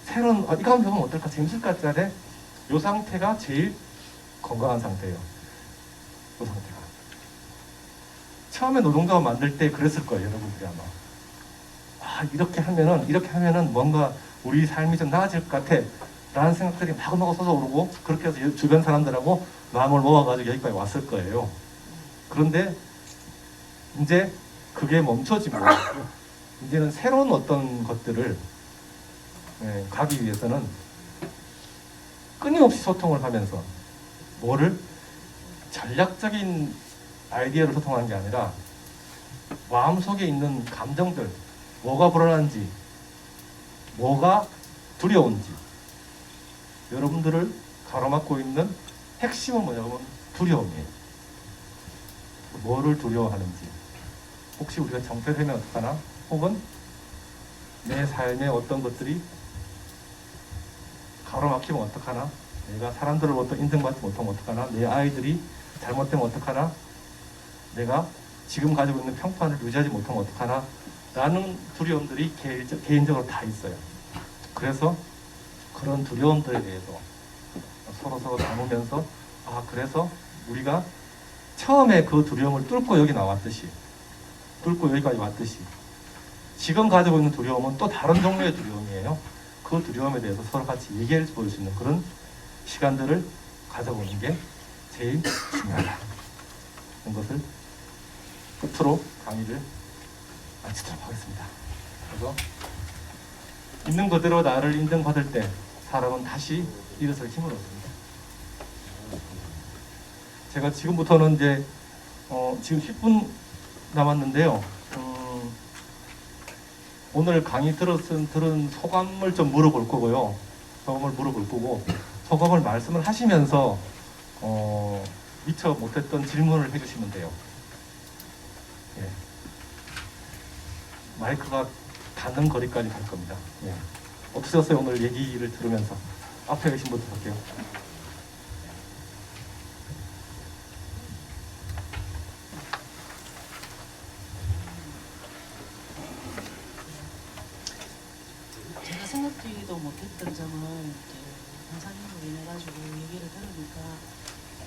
새로운 이거 한번 해보면 어떨까, 재밌을 것 같지 않아? 이 상태가 제일 건강한 상태예요. 이 상태가. 처음에 노동조합 만들 때 그랬을 거예요, 여러분들이 아마. 아, 이렇게 하면은 뭔가 우리 삶이 좀 나아질 것 같아 라는 생각들이 마구마구 솟아오르고, 그렇게 해서 주변 사람들하고 마음을 모아가지고 여기까지 왔을 거예요. 그런데 이제 그게 멈춰지고 이제는 새로운 어떤 것들을 가기 위해서는 끊임없이 소통을 하면서 뭐를 전략적인 아이디어를 소통하는 게 아니라 마음속에 있는 감정들, 뭐가 불안한지, 뭐가 두려운지, 여러분들을 가로막고 있는 핵심은 뭐냐면 두려움이에요. 뭐를 두려워하는지, 혹시 우리가 정체되면 어떡하나, 혹은 내 삶에 어떤 것들이 가로막히면 어떡하나, 내가 사람들을 어떤 인정받지 못하면 어떡하나, 내 아이들이 잘못되면 어떡하나, 내가 지금 가지고 있는 평판을 유지하지 못하면 어떡하나 라는 두려움들이 개인적으로 다 있어요. 그래서 그런 두려움들에 대해서 서로 나누면서, 아, 그래서 우리가 처음에 그 두려움을 뚫고 여기 나왔듯이, 뚫고 여기까지 왔듯이, 지금 가지고 있는 두려움은 또 다른 종류의 두려움이에요. 그 두려움에 대해서 서로 같이 얘기해 볼 수 있는 그런 시간들을 가져보는 게 제일 중요하다. 이런 것을 끝으로 강의를 마치도록 하겠습니다. 그래서 있는 그대로 나를 인정받을 때 사람은 다시 일어설 힘을 얻습니다. 제가 지금부터는 이제 지금 10분 남았는데요. 오늘 강의 들은 소감을 좀 물어볼 거고요. 소감을 말씀을 하시면서 미처 못했던 질문을 해주시면 돼요. 예. 마이크가 닿는 거리까지 갈 겁니다. 예. 어떠셨어요? 오늘 얘기를 들으면서. 앞에 계신 분부터 할게요. 제가 생각지도 못했던 점을 이제 강사님으로 인해 가지고 얘기를 들으니까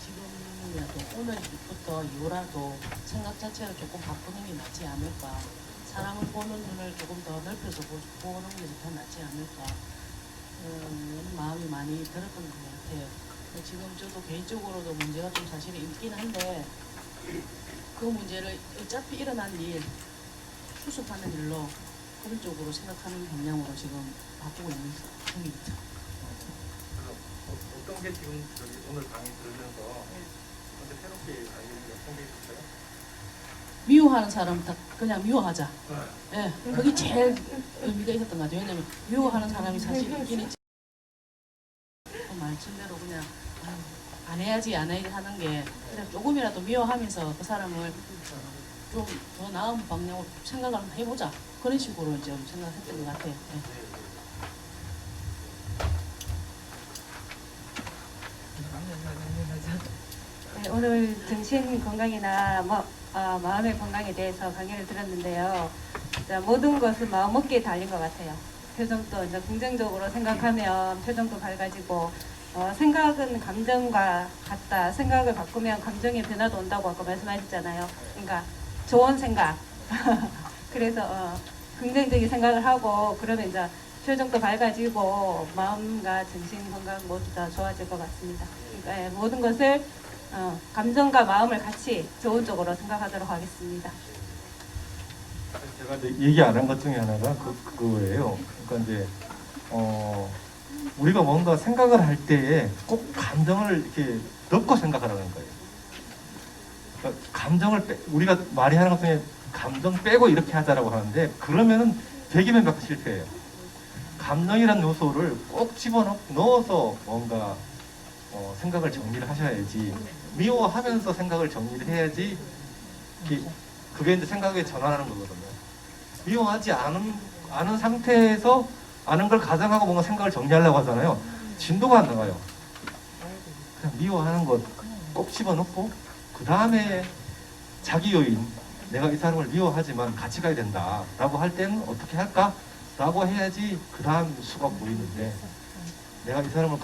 지금이라도 오늘부터 이후라도 생각 자체를 조금 바꾸는 게 낫지 않을까, 사람을 보는 눈을 조금 더 넓혀서 보는 게 더 낫지 않을까, 마음이 많이 들었던 것 같아요. 지금 저도 개인적으로도 문제가 좀 사실은 있긴 한데, 그 문제를 어차피 일어난 일, 수습하는 일로 그런 쪽으로 생각하는 방향으로 지금 바꾸고 있는 중입니다. 어떤 게 지금 저기 오늘 강의 들으면서 근데 새롭게 알게 된 게 어떤 게 있었어요? 미워하는 사람 다 그냥 미워하자. 예, 그게 제일 의미가 있었던 것 같아요. 왜냐면 미워하는 사람이 사실 있긴 있지. 말씀대로 그냥 안 해야지 안 해야지 하는 게 그냥 조금이라도 미워하면서 그 사람을 좀 더 나은 방향으로 생각을 한번 해보자. 그런 식으로 이제 생각했던 것 같아요. 예. 네, 오늘 정신 건강이나 마음의 건강에 대해서 강의를 들었는데요. 자, 모든 것은 마음먹기에 달린 것 같아요. 표정도 이제 긍정적으로 생각하면 표정도 밝아지고 생각은 감정과 같다. 생각을 바꾸면 감정의 변화도 온다고 아까 말씀하셨잖아요. 그러니까 좋은 생각. 그래서 긍정적인 생각을 하고 그러면 이제 표정도 밝아지고 마음과 정신 건강 모두 다 좋아질 것 같습니다. 그러니까 모든 것을 감정과 마음을 같이 좋은 쪽으로 생각하도록 하겠습니다. 제가 이제 얘기 안 한 것 중에 하나가 그거예요. 그러니까 이제 우리가 뭔가 생각을 할 때에 꼭 감정을 이렇게 넣고 생각하라는 거예요. 그러니까 감정을 우리가 말이 하는 것 중에 감정 빼고 이렇게 하자라고 하는데 그러면은 100이면 100 실패해요. 감정이라는 요소를 꼭 집어넣어서 뭔가 생각을 정리를 하셔야지 미워하면서 생각을 정리를 해야지 그게 이제 생각에 전환하는 거거든요. 미워하지 않은 상태에서 아는 걸 가정하고 뭔가 생각을 정리하려고 하잖아요. 진도가 안 나가요. 그냥 미워하는 것 꼭 집어넣고 그 다음에 자기 요인 내가 이 사람을 미워하지만 같이 가야 된다 라고 할 때는 어떻게 할까? 라고 해야지 그 다음 수가 보이는데 내가 이 사람을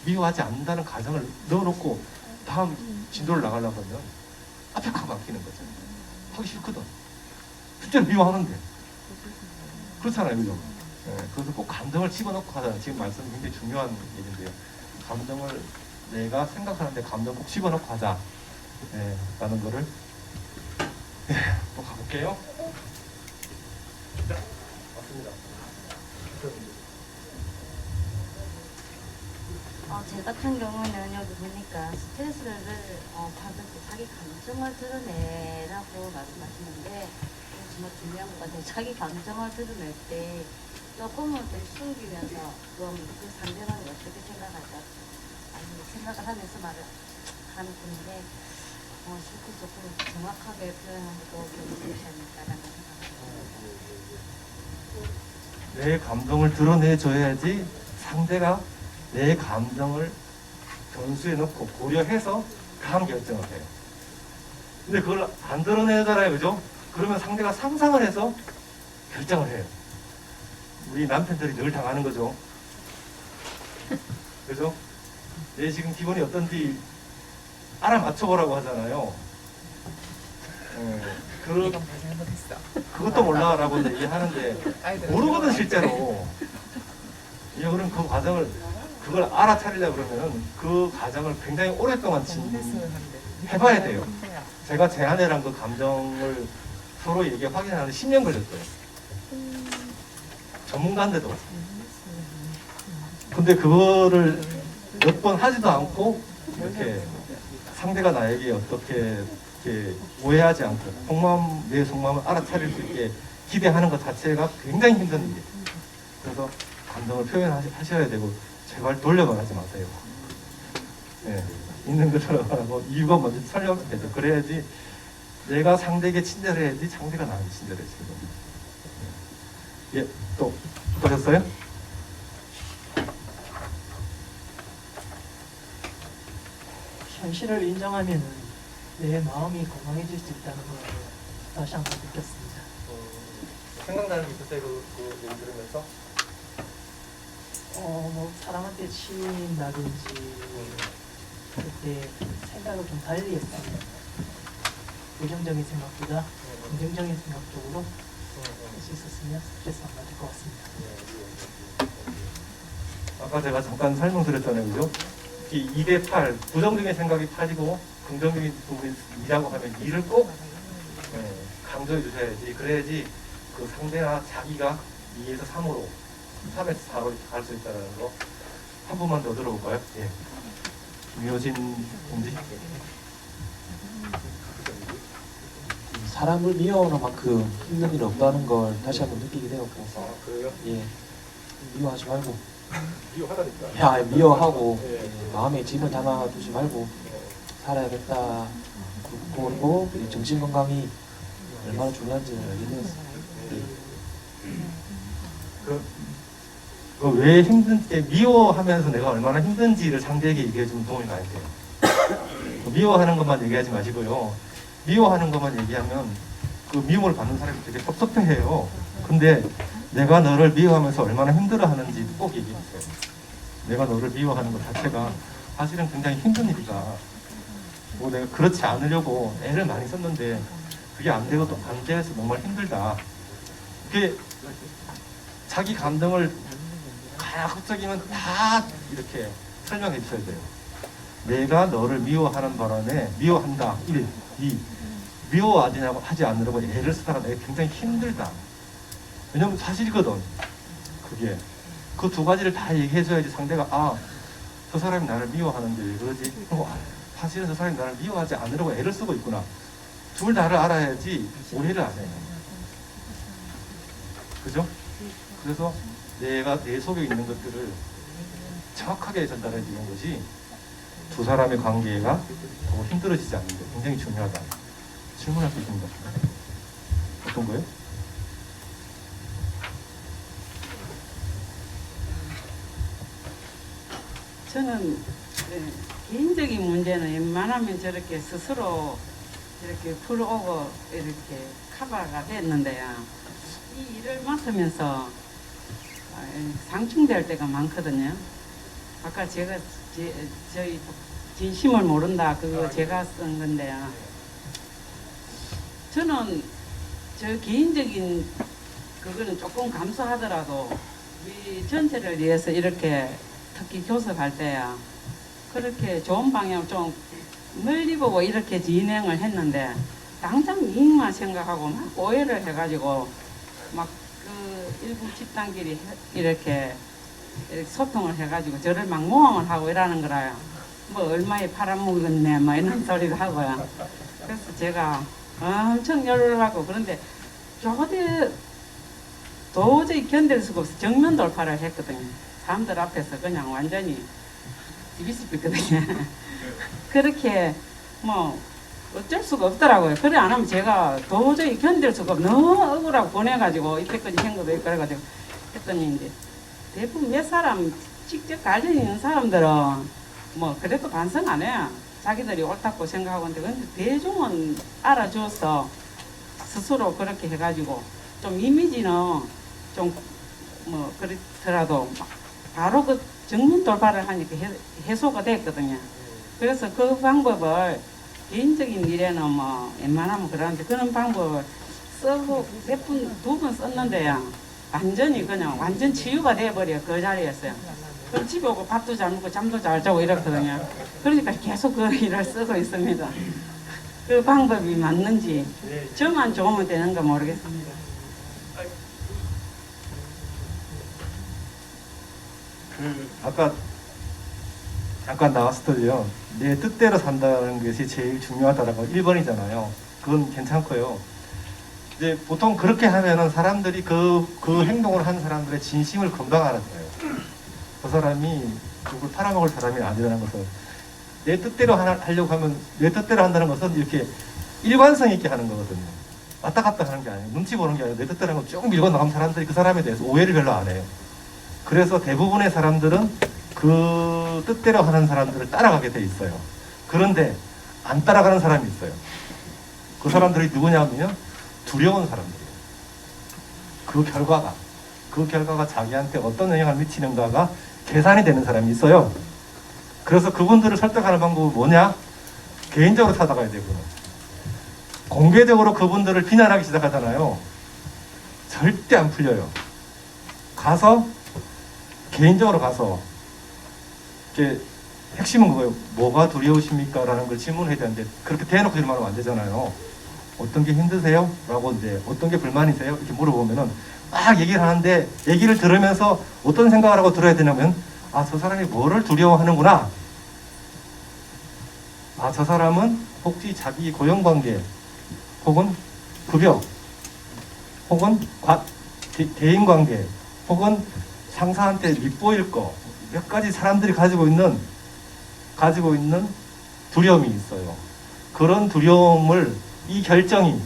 미워하지 않는다는 가정을 넣어놓고 다음 진도를 나가려고 하면 앞에 가 막히는 거죠. 하기 싫거든. 실제로 미워하는데. 그렇잖아요. 그죠? 네, 그래서 꼭 감정을 집어넣고 하잖아요. 지금 말씀이 굉장히 중요한 얘기인데요. 감정을 내가 생각하는데 감정 꼭 집어넣고 하자. 네, 라는 거를 네, 또 가볼게요. 자, 맞습니다. 제 같은 경우는 여기 보니까 스트레스를 받을 때 자기 감정을 드러내라고 말씀하시는데 정말 중요한 것 같아요. 자기 감정을 드러낼 때 조금은 더 숨기면서 그럼 그 상대방이 어떻게 생각할까 아니면 생각을 하면서 말을 하는 건데 실컷 조금 정확하게 표현하는 것도 괜찮지 않을까라는 생각입니다. 내 감정을 드러내줘야지 상대가 내 감정을 변수에 넣고 고려해서 다음 결정을 해요. 근데 그걸 안 드러내잖아요, 그죠? 그러면 상대가 상상을 해서 결정을 해요. 우리 남편들이 늘 당하는 거죠. 그죠? 내 지금 기분이 어떤지 알아맞혀보라고 하잖아요. 그것도 몰라라고 얘기하는데 모르거든 실제로. 그럼 그 과정을 그걸 알아차리려고 그러면 그 과정을 굉장히 오랫동안 해봐야 돼요. 제가 제 아내랑 그 감정을 서로 확인하는데 10년 걸렸어요. 전문가인데도. 근데 그거를 몇 번 하지도 않고 이렇게 상대가 나에게 어떻게 이렇게 오해하지 않고 내 속마음을 알아차릴 수 있게 기대하는 것 자체가 굉장히 힘든 일이에요. 그래서 감정을 표현하셔야 되고 제발 돌려만 하지 마세요. 네, 있는 그대로 하고 이유가 뭔지 설명해줘. 그래야지 내가 상대에게 친절해야지 상대가 나한테 친절해지는 겁니다. 예, 또 보셨어요? 현실을 인정하면 내 마음이 건강해질 수 있다는 걸 다시 한번 느꼈습니다. 생각나는 게 있었어요? 그 얘기 들으면서? 사람한테 치인다든지 그때 생각을 좀 달리 했습니다. 부정적인 생각보다 긍정적인 생각 쪽으로 할 수 있었으면 스트레스 안 받을 것 같습니다. 아까 제가 잠깐 설명드렸잖아요, 그죠? 2대8, 부정적인 생각이 8이고 긍정적인 부분이 2라고 하면 2를 꼭 강조해 주셔야지. 그래야지 그 상대나 자기가 2에서 3으로 3에서 4로 갈 수 있다는 거 한 번만 더 들어볼까요? 예. 김효진 공지. 사람을 미워하는 만큼 힘든 일 없다는 걸 다시 한번 느끼게 되었고, 아 그래요? 예, 미워하지 말고, 미워하다니까. 야 미워하고 예. 예, 마음에 짐을 담아두지 말고 살아야겠다. 그리고 이 정신 건강이 얼마나 중요한지를 알게 되었습니다. 왜 힘든지, 미워하면서 내가 얼마나 힘든지를 상대에게 얘기해주면 도움이 많이 돼요. 미워하는 것만 얘기하지 마시고요. 미워하는 것만 얘기하면 그 미움을 받는 사람이 되게 섭섭해해요. 근데 내가 너를 미워하면서 얼마나 힘들어하는지 꼭 얘기해주세요. 내가 너를 미워하는 것 자체가 사실은 굉장히 힘든 일이다. 뭐 내가 그렇지 않으려고 애를 많이 썼는데 그게 안 되고 또 안 돼서 정말 힘들다. 그게 자기 감정을 가급적이면 다 이렇게 설명해 주셔야 돼요. 내가 너를 미워하는 바람에 미워한다. 1, 2. 미워하지 않으려고 애를 쓰다가 내가 굉장히 힘들다. 왜냐면 사실이거든. 그게. 그 두 가지를 다 얘기해줘야지 상대가 저 사람이 나를 미워하는데 왜 그러지? 사실은 저 사람이 나를 미워하지 않으려고 애를 쓰고 있구나. 둘 다를 알아야지 오해를 안 해요. 그죠? 그래서 내가 내 속에 있는 것들을 정확하게 전달해 주는 것이 두 사람의 관계가 더 힘들어지지 않는 게 굉장히 중요하다. 질문할 수 있습니다. 어떤 거요? 저는 개인적인 문제는 웬만하면 저렇게 스스로 이렇게 풀어오고 이렇게 커버가 됐는데요. 이 일을 맡으면서 상충될 때가 많거든요. 아까 제가 저희 진심을 모른다 그거 제가 쓴 건데요. 저는 저 개인적인 그거는 조금 감수하더라도 우리 전체를 위해서 이렇게 특히 교섭할 때야 그렇게 좋은 방향을 좀 멀리 보고 이렇게 진행을 했는데 당장 이익만 생각하고 막 오해를 해가지고 막 그 일부 집단끼리 이렇게 소통을 해가지고 저를 막 모함을 하고 이러는 거라요. 뭐 얼마에 팔아먹었네 뭐 이런 소리도 하고요. 그래서 제가 엄청 열을 하고 그런데 도저히 견딜 수가 없어 정면 돌파를 했거든요. 사람들 앞에서 그냥 완전히 비비스비거든요. 그렇게 뭐 어쩔 수가 없더라고요. 그래 안 하면 제가 도저히 견딜 수가 없고 너무 억울하고 보내가지고 이때까지 한 것도 있고 그래가지고 했더니 이제 대부분 몇 사람 직접 관련 있는 사람들은 뭐 그래도 반성 안 해요. 자기들이 옳다고 생각하고 근데 대중은 알아줘서 스스로 그렇게 해가지고 좀 이미지는 좀 뭐 그렇더라도 바로 그 정면 돌파를 하니까 해소가 됐거든요. 그래서 그 방법을 개인적인 일에는 뭐 웬만하면 그러는데 그런 방법을 쓰고 두 번 썼는데요. 완전히 그냥 완전 치유가 돼버려 그 자리였어요. 그럼 집에 오고 밥도 잘 먹고 잠도 잘 자고 이렇거든요. 그러니까 계속 그 일을 쓰고 있습니다. 그 방법이 맞는지 저만 좋으면 되는가 모르겠습니다. 아까 잠깐 나왔었죠. 내 뜻대로 산다는 것이 제일 중요하다라고 1번이잖아요. 그건 괜찮고요. 이제 보통 그렇게 하면은 사람들이 그 행동을 한 사람들의 진심을 금방 알아들어요. 그 사람이 누굴 팔아먹을 사람이 아니라는 것을 내 뜻대로 하려고 하면 내 뜻대로 한다는 것은 이렇게 일관성 있게 하는 거거든요. 왔다 갔다 하는 게 아니에요. 눈치 보는 게 아니라 내 뜻대로 하는 거 쭉 밀고 나가면 사람들이 그 사람에 대해서 오해를 별로 안 해요. 그래서 대부분의 사람들은 그 뜻대로 하는 사람들을 따라가게 돼 있어요. 그런데 안 따라가는 사람이 있어요. 그 사람들이 누구냐면요. 두려운 사람들이에요. 그 결과가 자기한테 어떤 영향을 미치는가가 계산이 되는 사람이 있어요. 그래서 그분들을 설득하는 방법은 뭐냐? 개인적으로 찾아가야 되고요. 공개적으로 그분들을 비난하기 시작하잖아요. 절대 안 풀려요. 개인적으로 가서 이렇게 핵심은 그거예요. 뭐가 두려우십니까? 라는 걸 질문해야 되는데 그렇게 대놓고 질문하면 안 되잖아요. 어떤 게 힘드세요? 라고 이제 어떤 게 불만이세요? 이렇게 물어보면은 막 얘기를 하는데 얘기를 들으면서 어떤 생각을 하고 들어야 되냐면 아, 저 사람이 뭐를 두려워하는구나. 아, 저 사람은 혹시 자기 고용관계 혹은 급여 혹은 대인관계 혹은 상사한테 밉보일 거 몇 가지 사람들이 가지고 있는 두려움이 있어요. 그런 두려움을 이 결정이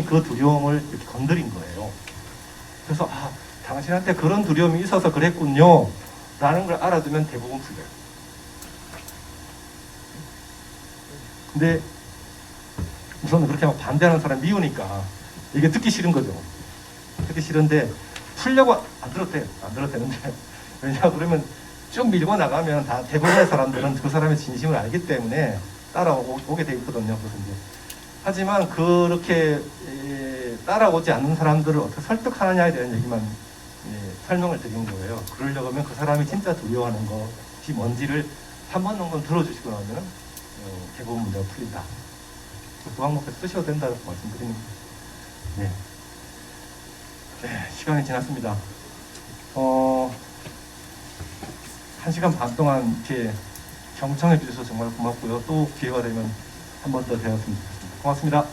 그 두려움을 이렇게 건드린 거예요. 그래서 아, 당신한테 그런 두려움이 있어서 그랬군요 라는 걸 알아두면 대부분 풀려요. 근데 우선은 그렇게 막 반대하는 사람 미우니까 이게 듣기 싫은 거죠. 듣기 싫은데 풀려고 안 들었대는데 왜냐 그러면 쭉 밀고 나가면 다 대부분의 사람들은 그 사람의 진심을 알기 때문에 따라오게 돼 있거든요. 그래서 이제 하지만 그렇게 따라오지 않는 사람들을 어떻게 설득하느냐에 대한 얘기만 설명을 드린 거예요. 그러려고 하면 그 사람이 진짜 두려워하는 것이 뭔지를 한 번 정도 들어주시고 나면 대부분 문제가 풀린다. 그 방법에 쓰셔도 된다고 말씀드리는 거예요. 네, 시간이 지났습니다. 1시간 반 동안 이렇게 경청해 주셔서 정말 고맙고요. 또 기회가 되면 한 번 더 되었으면 좋겠습니다. 고맙습니다.